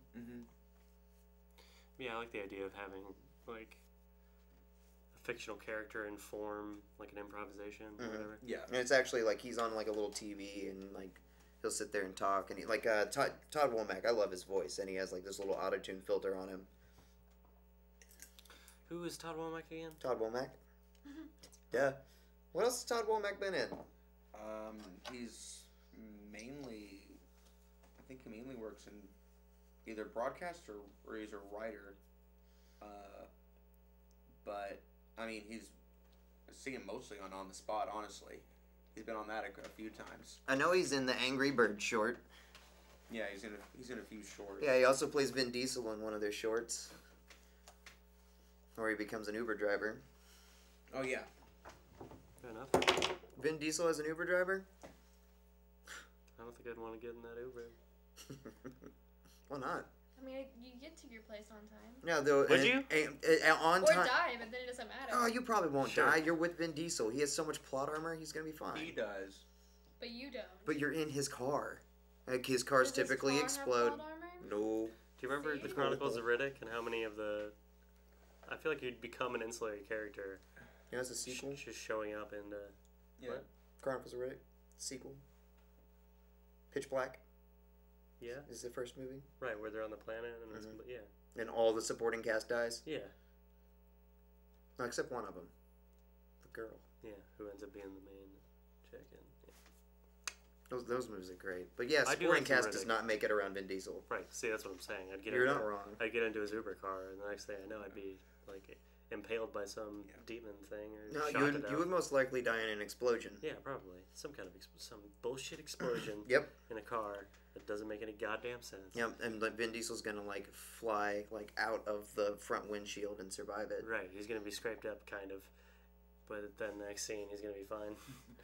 Yeah, I like the idea of having like a fictional character inform like an improvisation or whatever. Yeah, and it's actually like he's on like a little TV and like he'll sit there and talk, and he like Todd Womack. I love his voice, and he has like this little auto-tune filter on him. Who is Todd Womack again? Todd Womack. Yeah. What else has Todd Womack been in? He's mainly, I think he mainly works in either broadcast or he's a writer. But I mean, I see him mostly on the Spot. Honestly, he's been on that a few times. I know he's in the Angry Bird short. Yeah, he's in a few shorts. Yeah, he also plays Vin Diesel in one of their shorts, where he becomes an Uber driver. Oh yeah. Fair enough. Vin Diesel as an Uber driver? I don't think I'd want to get in that Uber. Why not? I mean, you get to your place on time. No, though. Would you? On Or time. die, but then it doesn't matter. Oh, you probably won't Sure. die. You're with Vin Diesel. He has so much plot armor. He's gonna be fine. He does. But you don't. But you're in his car. Like his cars Does his typically car have explode. plot armor? No. Do you remember See? the Chronicles of Riddick and how many of the? I feel like you'd become an ancillary character. You know, it's a sequel. Just showing up in. Yeah. What? Chronicles of Riddick. Sequel. Pitch Black Yeah. is the first movie, Right, where they're on the planet and it's, yeah. and all the supporting cast dies. Yeah. No, except one of them. The girl. Yeah. Who ends up being the main chick? And, yeah. Those movies are great. But yeah, I do supporting like some cast does Riddick. not make it around Vin Diesel. Right. See, that's what I'm saying. You're not wrong. I'd get into his Uber car, and the next thing I know, I'd be like impaled by some demon thing or No, shot you to would, death. you would most likely die in an explosion. Yeah, probably some kind of some bullshit explosion. Yep. In a car that doesn't make any goddamn sense. Yep, and like Vin Diesel's gonna like fly like out of the front windshield and survive it. Right. He's gonna be scraped up, kind of, but then the next scene he's gonna be fine.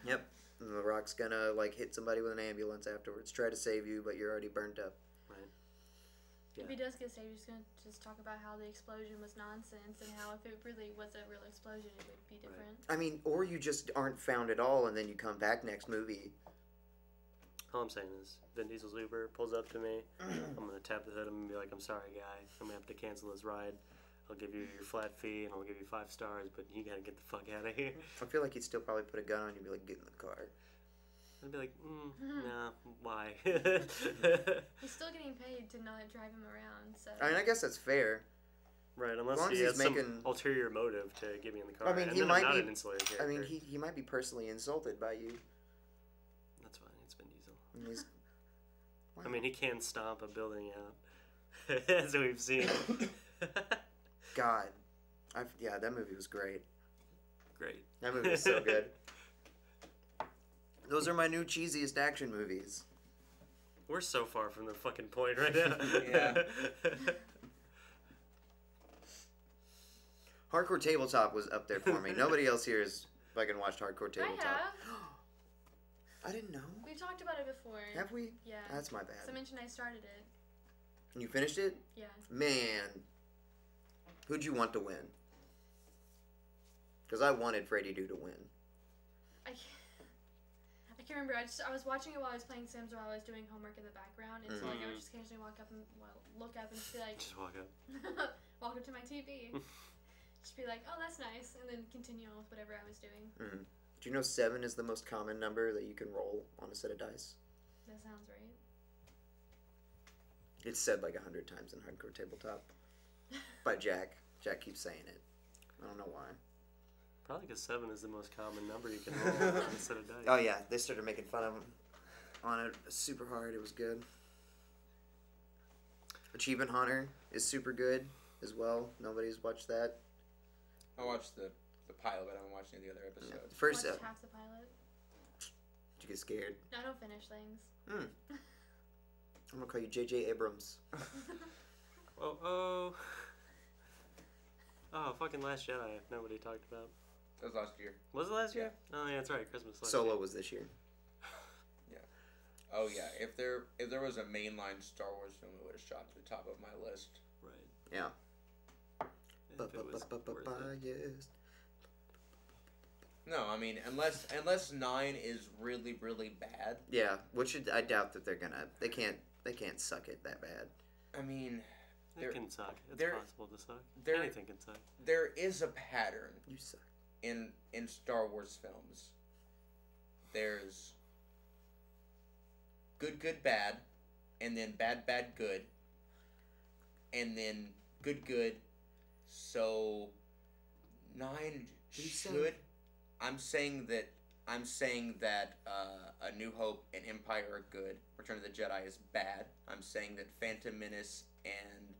Yep. And The Rock's gonna like hit somebody with an ambulance afterwards, try to save you, but you're already burnt up. Right. If Yeah. he does get saved, he's going to just talk about how the explosion was nonsense and how if it really was a real explosion, it would be different. I mean, or you just aren't found at all, and then you come back next movie. All I'm saying is, Vin Diesel's Uber pulls up to me. I'm gonna tap the hood and be like, "I'm sorry, guy. I'm gonna have to cancel this ride. I'll give you your flat fee and I'll give you 5 stars, but you gotta get the fuck out of here." I feel like he'd still probably put a gun on you and be like, get in the car. I'd be like, "Nah, why?" He's still getting paid to not drive him around, so. I mean, I guess that's fair. Right, As unless long he as has he's some making- ulterior motive to get me in the car. I mean, and he then might I'm not be- an insulated I character. mean, he might be personally insulted by you. That's fine. It's Vin Diesel. And he's, I mean, he can stomp a building out, as we've seen. God. Yeah, that movie was great. Great. That movie was so good. Those are my new cheesiest action movies. We're so far from the fucking point right now. Yeah. Hardcore Tabletop was up there for me. Nobody else here has fucking watched Hardcore I Tabletop. have. I didn't know. We talked about it before. Have we? Yeah. That's my So I bad. mentioned I started it. And you finished it? Yeah. Man. Who'd you want to win? Because I wanted Freddy Doo to win. I can't remember. I was watching it while I was playing Sims while I was doing homework in the background, and so like I would just occasionally look up and just be like, Just walk up. walk up to my TV, just be like, oh, that's nice, and then continue on with whatever I was doing. Mm. Do you know 7 is the most common number that you can roll on a set of dice? That sounds right. It's said like 100 times in Hardcore Tabletop. By Jack. Jack keeps saying it. I don't know why. Probably because 7 is the most common number you can roll on a set of dice. Oh yeah, they started making fun of him on it super hard. It was good. Achievement Hunter is super good as well. Nobody's watched that. I watched the pilot, but I haven't watched any of the other episodes. First Watched up. half the pilot. Did you get scared? I don't finish things. I'm gonna call you J.J. Abrams. Oh, fucking Last Jedi. Nobody talked about. That was last year. Was it last year? Oh yeah, that's right. Christmas last Solo year. was this year. Oh yeah, if there was a mainline Star Wars film, it would have shot to the top of my list. Right. Yeah. If it was worth it. Yes. No, I mean unless 9 is really really bad. Yeah, which I doubt that they're gonna. They can't suck it that bad. I mean, It can suck. It's there- possible to suck. there- Anything can suck. there is a pattern You suck. in Star Wars films. There's good, good, bad, and then bad, bad, good, and then good, good. So 9 you should. saying? I'm saying that A New Hope and Empire are good. Return of the Jedi is bad. I'm saying that Phantom Menace and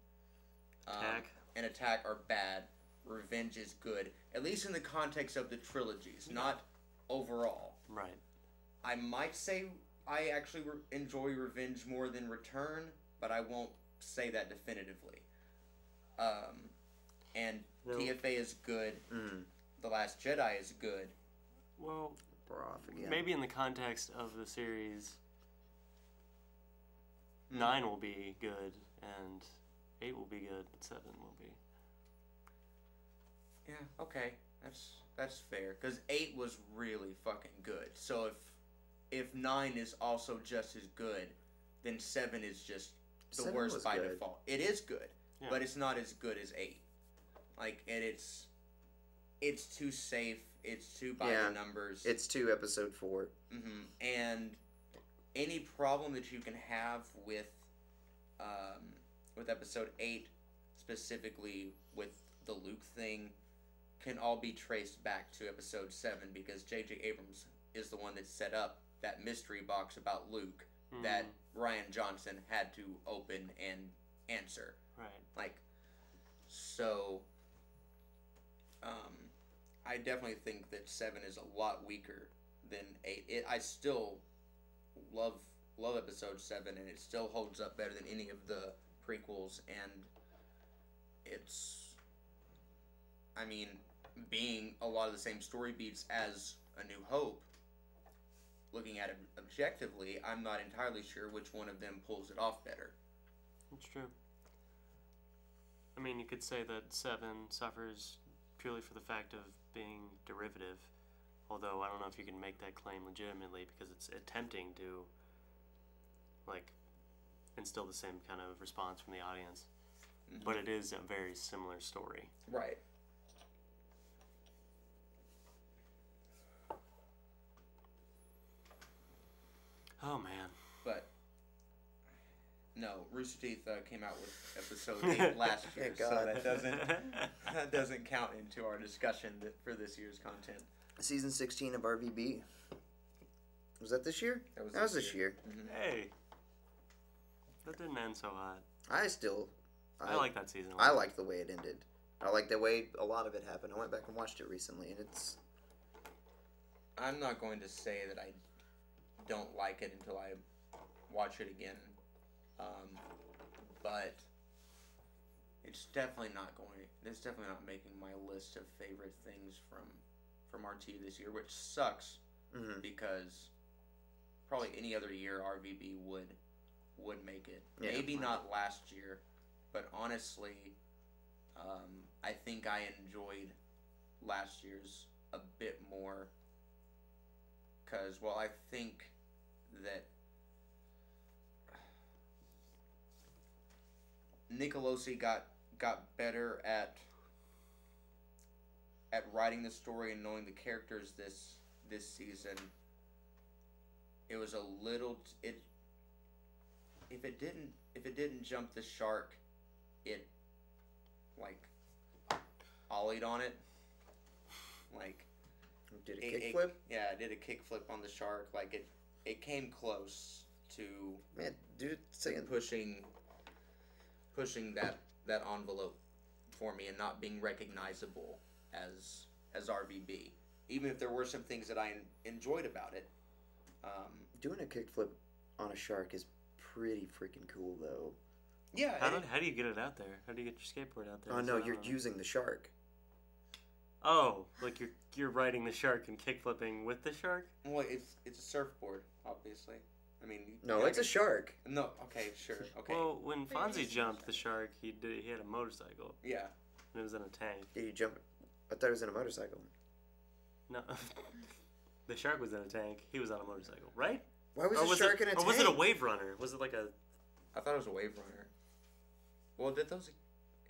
Attack are bad. Revenge is good, at least in the context of the trilogies, not overall. Right. I might say I actually enjoy Revenge more than Return, but I won't say that definitively. And No. TFA is good. Mm. The Last Jedi is good. Well, we're off again. maybe in the context of the series, 9 will be good, and 8 will be good, but 7 will be. Yeah, okay. That's fair. Because 8 was really fucking good. So if 9 is also just as good, then 7 is just the 7 worst was by good. default. It is good, Yeah. but it's not as good as 8. Like, and it's too safe. It's too by Yeah. the numbers. It's 2 episode 4. And any problem that you can have with episode 8, specifically with the Luke thing, can all be traced back to episode 7 because J.J. Abrams is the one that set up that mystery box about Luke that Rian Johnson had to open and answer. Right. Like, so, I definitely think that 7 is a lot weaker than 8. I still love episode 7, and it still holds up better than any of the prequels, and it's, I mean, being a lot of the same story beats as A New Hope, looking at it objectively, I'm not entirely sure which one of them pulls it off better. That's true. I mean, you could say that 7 suffers purely for the fact of being derivative, although I don't know if you can make that claim legitimately because it's attempting to, like, instill the same kind of response from the audience. But it is a very similar story. Right. Oh, man. But no, Rooster Teeth came out with episode 8 last year, Yeah, so God. that doesn't count into our discussion for this year's content. Season 16 of RVB. Was that this year? That was this year. Hey. That didn't end so hot. I like that season. I like the way it ended. I like the way a lot of it happened. I went back and watched it recently, and it's... I'm not going to say that I don't like it until I watch it again, but it's definitely not making my list of favorite things from RT this year, which sucks because probably any other year RVB would make it. Yeah, Maybe not last year, but honestly, I think I enjoyed last year's a bit more because, well, I think that Nicolosi got better at writing the story and knowing the characters this season. It was a little if it didn't jump the shark, it like ollied on it. Like Did a kickflip? Yeah, it did a kickflip on the shark. Like it came close to Man, dude, saying... pushing that envelope for me and not being recognizable as RVB. Even if there were some things that I enjoyed about it. Doing a kickflip on a shark is pretty freaking cool, though. Yeah. How do you get it out there? How do you get your skateboard out there? Oh, no, you're using the shark. Oh, like you're riding the shark and kickflipping with the shark? Well, it's a surfboard, obviously. I mean, No, it's a shark. No, okay, sure, okay. Well, when Wait, Fonzie who's the jumped shark? the shark, he had a motorcycle Yeah. and it was in a tank. Did you jump? I thought it was in a motorcycle. No, the shark was in a tank. He was on a motorcycle, right? Why was a shark in a Or tank? was it a wave runner? Was it like a... I thought it was a wave runner. Well, did those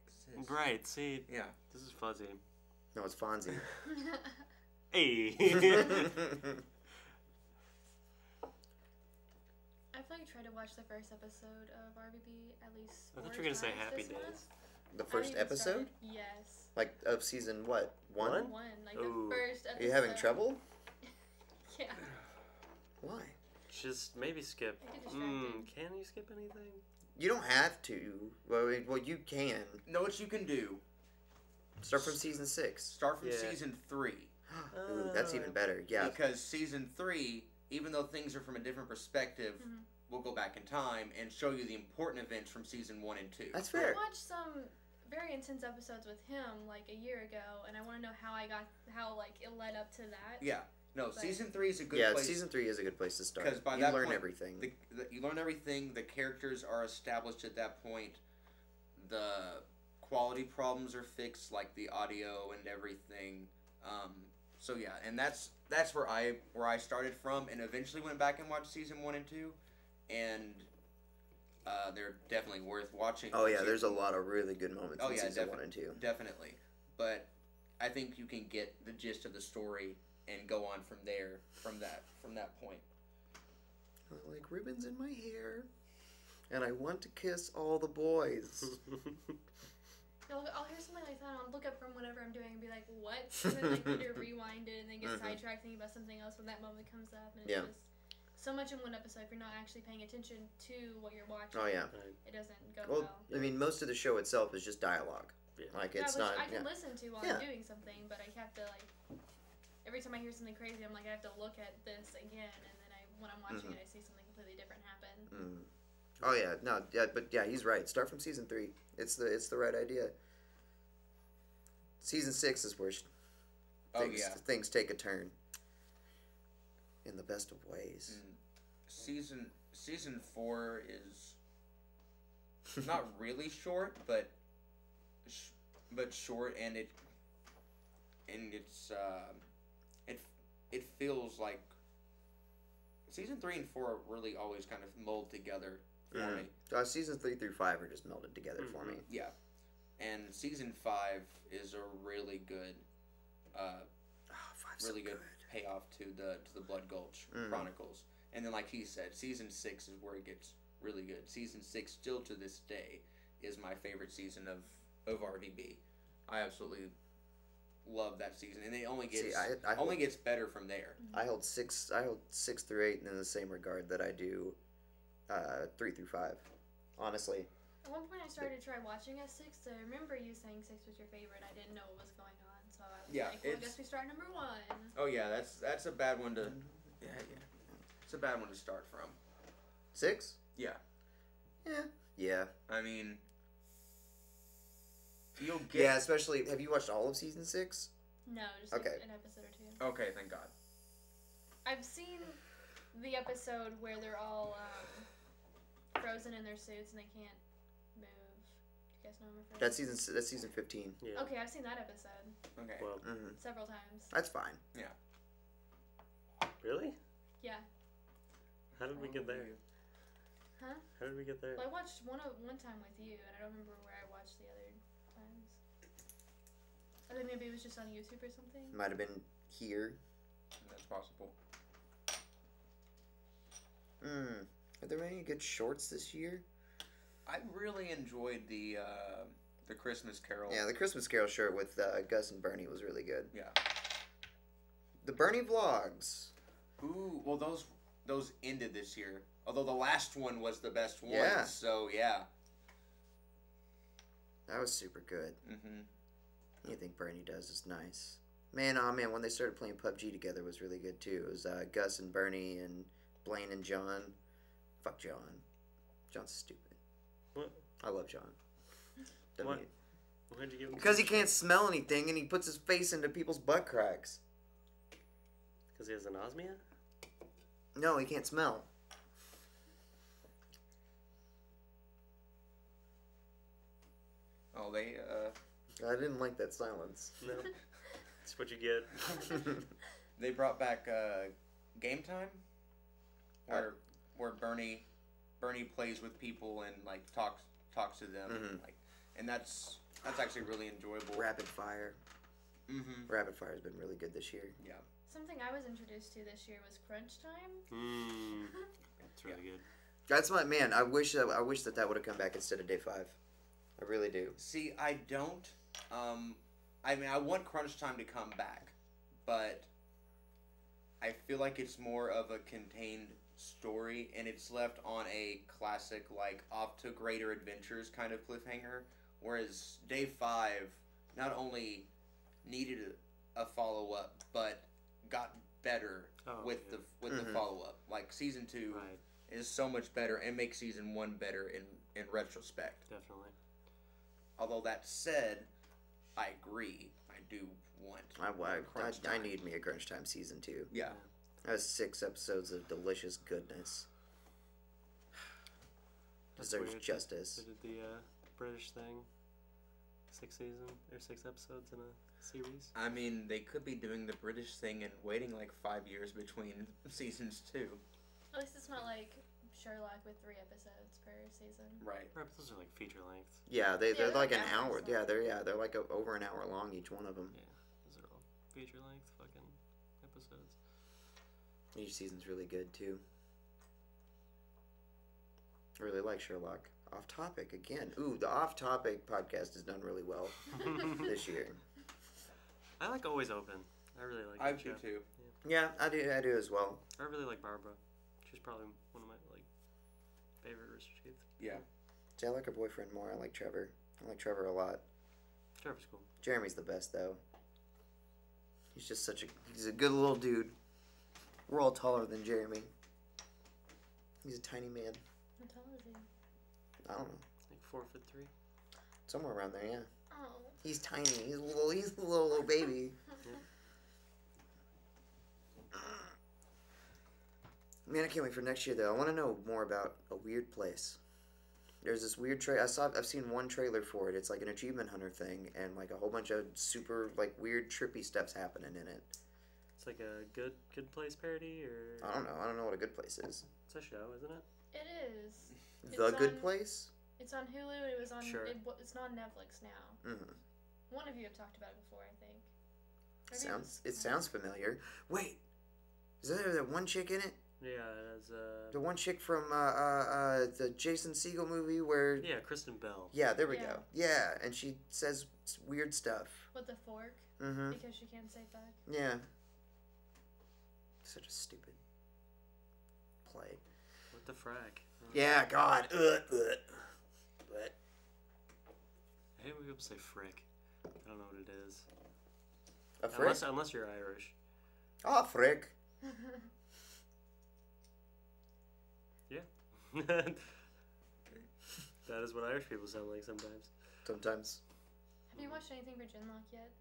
exist? Right, see, Yeah. this is fuzzy. No, it's Fonzie. Hey! I feel like I tried to watch the first episode of RVB at least. I thought 4 you were gonna say times Happy this month. Days. The I first haven't even episode? started. Yes. Like, of season what? One? One? Like Ooh. the first episode. Are you having trouble? Yeah. Why? Just maybe skip. I get distracted. Can you skip anything? You don't have to. Well, you can. Know what you can do? Start from season 6. Start from Yeah. season 3. Ooh, that's even better. Yeah. Because season 3, even though things are from a different perspective, we'll go back in time and show you the important events from season 1 and 2. That's I fair. watched some very intense episodes with him like a year ago, and I want to know how like it led up to that. Yeah. No, But- season 3 is a good Yeah, place. season 3 is a good place to start. Because by you that learn point, everything. You learn everything. The characters are established at that point. The quality problems are fixed, like the audio and everything. So yeah, and that's where I started from, and eventually went back and watched season 1 and 2, and they're definitely worth watching. Oh yeah, there's a lot of really good moments Oh, in yeah, season 1 and 2. Definitely, but I think you can get the gist of the story and go on from there, from that point. Like ribbons in my hair, and I want to kiss all the boys. I'll hear something like that, and I'll look up from whatever I'm doing and be like, what? And then like need to rewind it and then get sidetracked thinking about something else when that moment comes up. And it's just so much in one episode, if you're not actually paying attention to what you're watching, Oh yeah. it doesn't go Well, well. I mean, most of the show itself is just dialogue. Yeah. Like Yeah, it's which not. I can Yeah. listen to while I'm doing something, but I have to like every time I hear something crazy, I'm like I have to look at this again, and then when I'm watching it, I see something completely different happen. Oh yeah, no, yeah, but yeah, he's right. Start from season 3. It's the right idea. Season 6 is where things take a turn. In the best of ways. Season 4 is not really short, but short, and it feels like season 3 and 4 really always kind of mold together for me. Seasons 3 through 5 are just melded together for me. Yeah, and season 5 is a really good, payoff to the Blood Gulch Chronicles. And then, like he said, season 6 is where it gets really good. Season 6, still to this day, is my favorite season of RDB. I absolutely love that season, and it only gets gets better from there. I hold 6 through 8 in the same regard that I do 3 through 5. Honestly. At one point, I started to try watching S6. I remember you saying 6 was your favorite. I didn't know what was going on, so I was like, well, I guess we start number 1. Oh yeah, that's a bad one to. Yeah. It's a bad one to start from. 6? Yeah. Yeah. I mean, you'll get. Yeah, especially. Have you watched all of season 6? No, just like an episode or 2. Okay, thank God. I've seen the episode where they're all frozen in their suits and they can't move. Do you guys know what I'm referring to? That's season 15. Yeah. Okay, I've seen that episode. Okay. Well, several times. That's fine. Yeah. really? Yeah. How did we get there? Huh? How did we get there? Well, I watched one time with you, and I don't remember where I watched the other times. I think maybe it was just on YouTube or something. Might have been here. That's possible. Are there any good shorts this year? I really enjoyed the Christmas Carol. Yeah, the Christmas Carol short with Gus and Bernie was really good. Yeah. The Bernie vlogs. Ooh, well those ended this year. Although the last one was the best one. Yeah. So yeah. That was super good. Mm-hmm. Anything Bernie does is nice. Man, when they started playing PUBG together was really good too. It was Gus and Bernie and Blaine and John. Fuck John. John's stupid. What? I love John. What? Why'd you give him? Because he can't smell anything and he puts his face into people's butt cracks. Because he has anosmia? No, he can't smell. Oh, they I didn't like that silence. No. That's what you get. they brought back Game Time, where Bernie plays with people and like talks to them, and that's actually really enjoyable. Rapid Fire. Mm-hmm. Rapid Fire's been really good this year. Yeah. Something I was introduced to this year was Crunch Time. That's really good. That's my man. I wish that would have come back instead of Day 5. I really do. See, I don't. I mean, I want Crunch Time to come back, but I feel like it's more of a contained story, and it's left on a classic, like, off to greater adventures kind of cliffhanger, whereas Day 5 not only needed a follow-up, but got better with the follow-up. Like, Season 2 is so much better, and makes Season 1 better in retrospect. Definitely. Although that said, I agree. I do want. I need me a Crunch Time season 2. Yeah. That was 6 episodes of delicious goodness. Deserves justice. They did the British thing. 6 episodes in a series. I mean, they could be doing the British thing and waiting like 5 years between seasons too. At least it's not like Sherlock with 3 episodes per season. Right. Right, but those are like feature length. Yeah, they're like an hour. hours, so. Yeah, they're like over an hour long, each one of them. Yeah, those are all feature length fucking episodes. Each season's really good too. I really like Sherlock. Off topic again. Ooh, the off topic podcast has done really well this year. I like Always Open. I really like I that do show. too. Yeah, I do as well. I really like Barbara. She's probably one of my favorite Rooster Teeth. Yeah. See, I like her boyfriend more. I like Trevor. I like Trevor a lot. Trevor's cool. Jeremy's the best though. He's just he's a good little dude. We're all taller than Jeremy. He's a tiny man. How tall is he? I don't know. Like 4'3". Somewhere around there, yeah. Oh. He's tiny. He's a little baby. Man, I can't wait for next year though. I want to know more about A Weird Place. There's this weird I've seen one trailer for it. It's like an achievement hunter thing, and like a whole bunch of super weird trippy stuff's happening in it. It's like a good place parody, or I don't know. I don't know what A Good Place is. it's a show, isn't it? It is. The It's Good on- Place. It's on Hulu. It was on. Sure. It's not on Netflix now. Mm-hmm. One of you have talked about it before, I think. Maybe It sounds familiar. Wait, is there that one chick in it? Yeah, it has The one chick from the Jason Segel movie where. yeah, Kristen Bell. Yeah, there we Yeah. go. Yeah, and she says weird stuff. with the fork Mm-hmm. because she can't say fuck. Yeah. Such a stupid play. What the frack? Yeah, God. But I hate when people say frick. I don't know what it is. a frick? Unless you're Irish. Oh, frick. That is what Irish people sound like sometimes. Sometimes. Have you watched anything for Genlock yet?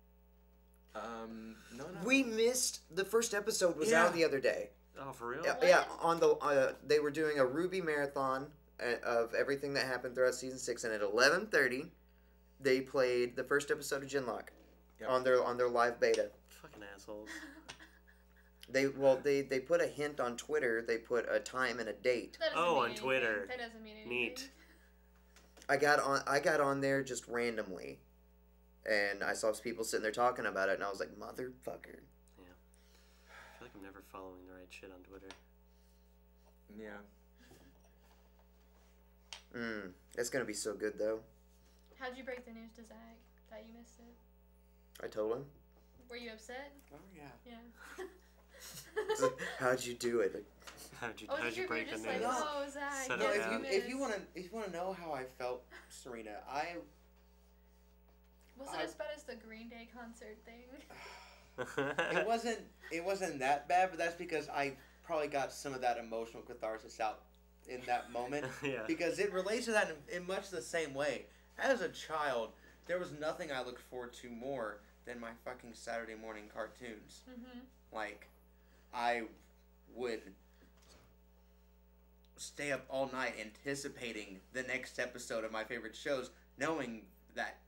No. We missed the first episode was Yeah. out the other day. Oh, for real? Yeah, What? yeah, on the they were doing a Ruby marathon of everything that happened throughout season 6, and at 11:30 they played the first episode of Genlock Yep. on their live beta. Fucking assholes. They put a hint on Twitter. They put a time and a date. That doesn't Oh, mean on anything. Twitter. That doesn't mean anything. Neat. I got on there just randomly, and I saw people sitting there talking about it, and I was like, motherfucker. I feel like I'm never following the right shit on Twitter. Yeah. It's gonna be so good though. How'd you break the news to Zach that you missed it? I told him. Were you upset? Oh yeah. Yeah. He's like, how'd you do it? Like, How'd you Oh, break the you're news? just like, No. oh, Zach. Set No, it yes, down. if you missed. want to know how I felt, Serena, Was it as bad as the Green Day concert thing? it wasn't that bad, but that's because I probably got some of that emotional catharsis out in that moment. Yeah. Because it relates to that in much the same way. As a child, there was nothing I looked forward to more than my fucking Saturday morning cartoons. Mm-hmm. Like, I would stay up all night anticipating the next episode of my favorite shows, knowing that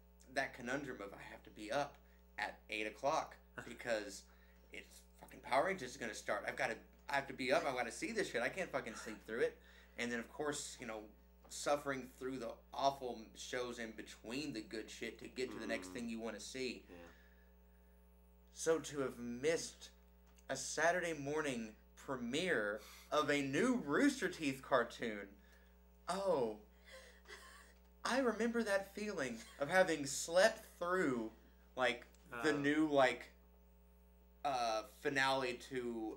conundrum of I have to be up at 8 o'clock because it's fucking Power Rangers is gonna start. I have to be up. I've got to see this shit. I can't fucking sleep through it. And then of course, suffering through the awful shows in between the good shit to get to the next thing you want to see. Yeah. So to have missed a Saturday morning premiere of a new Rooster Teeth cartoon, oh, I remember that feeling of having slept through the new finale to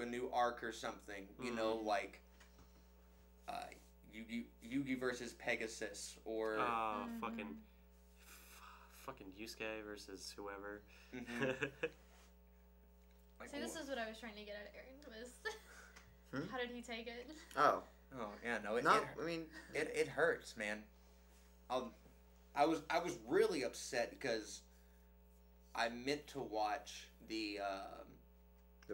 a new arc or something. Yugi versus Pegasus or fucking Yusuke versus whoever. Mhm. See, this is what I was trying to get at, Aaron, was how did he take it? oh. Oh yeah, no, it hurts, man. I was really upset because I meant to watch the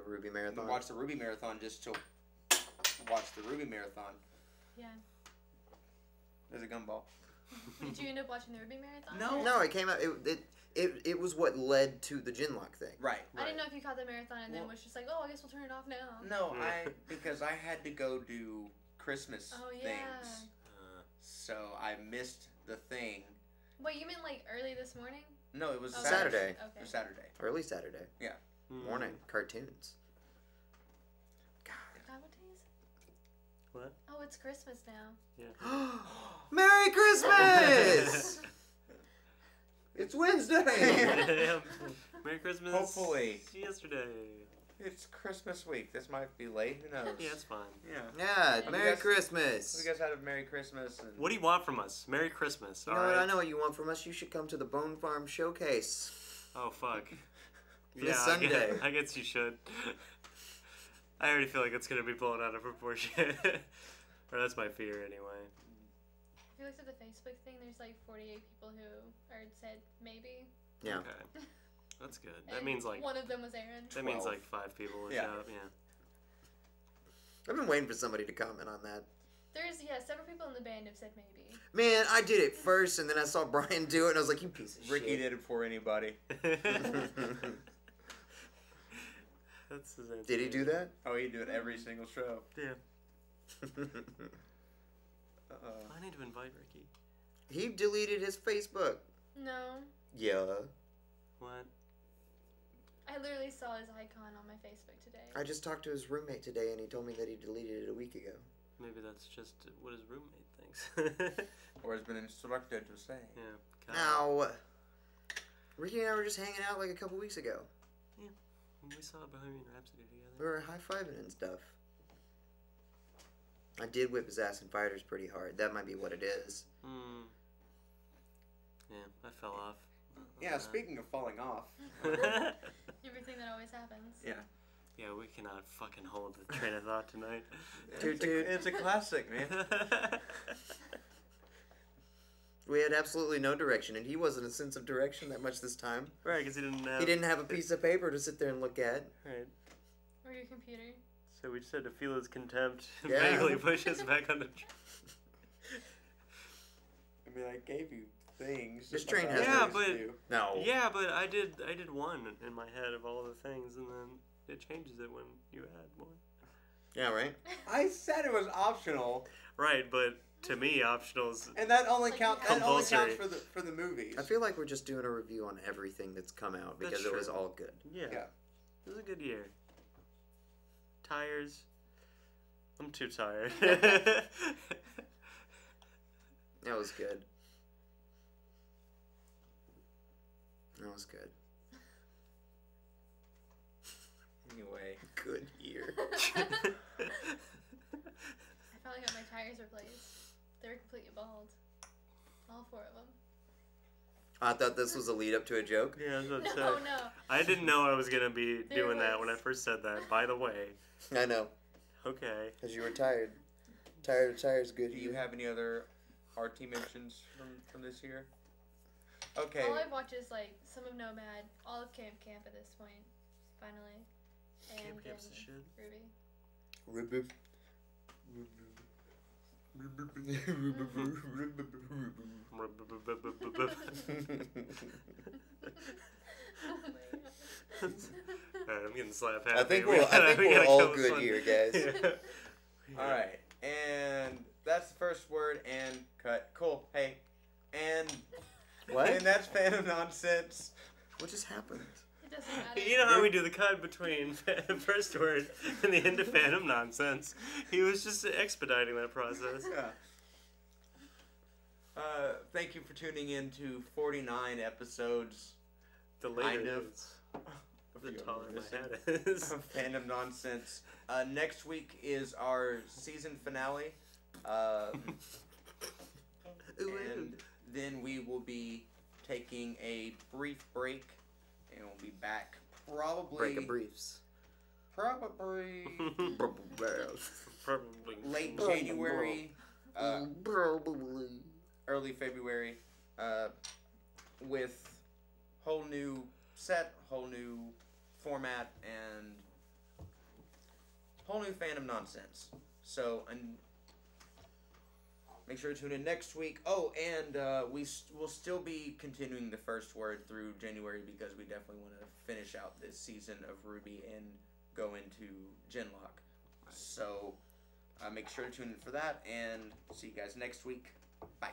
Ruby Marathon. watch the Ruby Marathon just to watch the Ruby Marathon. Yeah. There's a gumball. Did you end up watching the Ruby Marathon? No. No, it came out. It was what led to the Genlock thing. Right. I didn't know if you caught the marathon and then Well- was just like, oh, I guess we'll turn it off now. No, Yeah. because I had to go do Christmas Oh, yeah. things, so I missed the thing. Wait, you meant like early this morning? No, it was Oh, Saturday. It Okay. was Saturday. Early Saturday Mm. morning cartoons. God, what day is it? What? Oh, it's Christmas now. Yeah. Merry Christmas! It's Wednesday. Yeah. Merry Christmas. Hopefully. Yesterday. It's Christmas week. This might be late. Who knows? Yeah, it's fine. Yeah. Yeah, you Merry guys- Christmas. You guys had a Merry Christmas. And What do you want from us? Merry Christmas. You know what? I know what you want from us. You should come to the Bone Farm Showcase. Oh, fuck. This Sunday. I guess you should. I already feel like it's going to be blown out of proportion. Or that's my fear, anyway. If you looked at the Facebook thing, there's like 48 people who said maybe. Yeah. Okay. That's good. That And means like one of them was Aaron. that means 12. like 5 people would Yeah. show up. Yeah. I've been waiting for somebody to comment on that. There's several people in the band have said maybe. Man, I did it first, and then I saw Brian do it, and I was like, you piece of Ricky shit. did it before anybody. That's his answer. Did he do that? Oh, he do it every single show. Yeah. I need to invite Ricky. He deleted his Facebook. No. Yeah. What? I literally saw his icon on my Facebook today. I just talked to his roommate today, and he told me that he deleted it a week ago. Maybe that's just what his roommate thinks. Or has been instructed to say. Yeah. Now, Ricky and I were just hanging out like a couple weeks ago. We saw Bohemian Rhapsody together. We were high-fiving and stuff. I did whip his ass in Fighters pretty hard. That might be what it is. Hmm. Yeah, I fell off. Yeah, speaking of falling off. Everything that always happens. Yeah. Yeah, we cannot fucking hold the train of thought tonight. Toot toot. It's a classic, man. We had absolutely no direction, and he wasn't a sense of direction that much this time. Right, because he didn't have... He didn't have a piece of paper to sit there and look at. Right. Or your computer. So we just had to feel his contempt and Yeah. vaguely push us back on the train. I mean, I gave you things. This train has Yeah, no- but... No. Yeah, but I did one in my head of all the things, and then it changes it when you add more. Yeah, right? I said it was optional, Right, but to me, optional is... and that only Like counts. you That have- only counts Compulsory. for the movies. I feel like we're just doing a review on everything that's come out because That's it was true. all good. Yeah. Yeah. It was a good year. Tires. I'm too tired. That was good. That was good. Anyway, Good year. I finally got my tires replaced. They were completely bald. All 4 of them. I thought this was a lead up to a joke. Yeah, I was about to No, say. no. I didn't know I was going to be There doing that was- when I first said that, by the way. I know, Okay. because you were tired. Tired of tires, good do you year. have any other RT mentions from this year? Okay. All I've watched is like some of Nomad, all of Camp at this point, finally, and Camp Camp's the shit. Ruby. Oh my God. Alright, I'm getting slap happy. I think We we're gotta all kill this good one. here, guys. Yeah. All right, and that's the first word. And cut. Cool. Hey, and What? And that's Fandom Nonsense. What just happened? It doesn't matter. You know how we do the cut between the first word and the end of Phantom Nonsense? He was just expediting that process. Yeah. Thank you for tuning in to 49 episodes. The later Kind of. is the forget taller what my it head is. of Fandom Nonsense. Next week is our season finale. And then we will be taking a brief break, and we'll be back probably Break of briefs. probably Probably. late January, Probably. early February, with whole new set, whole new format, and whole new fandom nonsense. So, and make sure to tune in next week. Oh, and we'll still be continuing the first word through January because we definitely want to finish out this season of RWBY and go into Genlock. Right. So, make sure to tune in for that, and see you guys next week. Bye.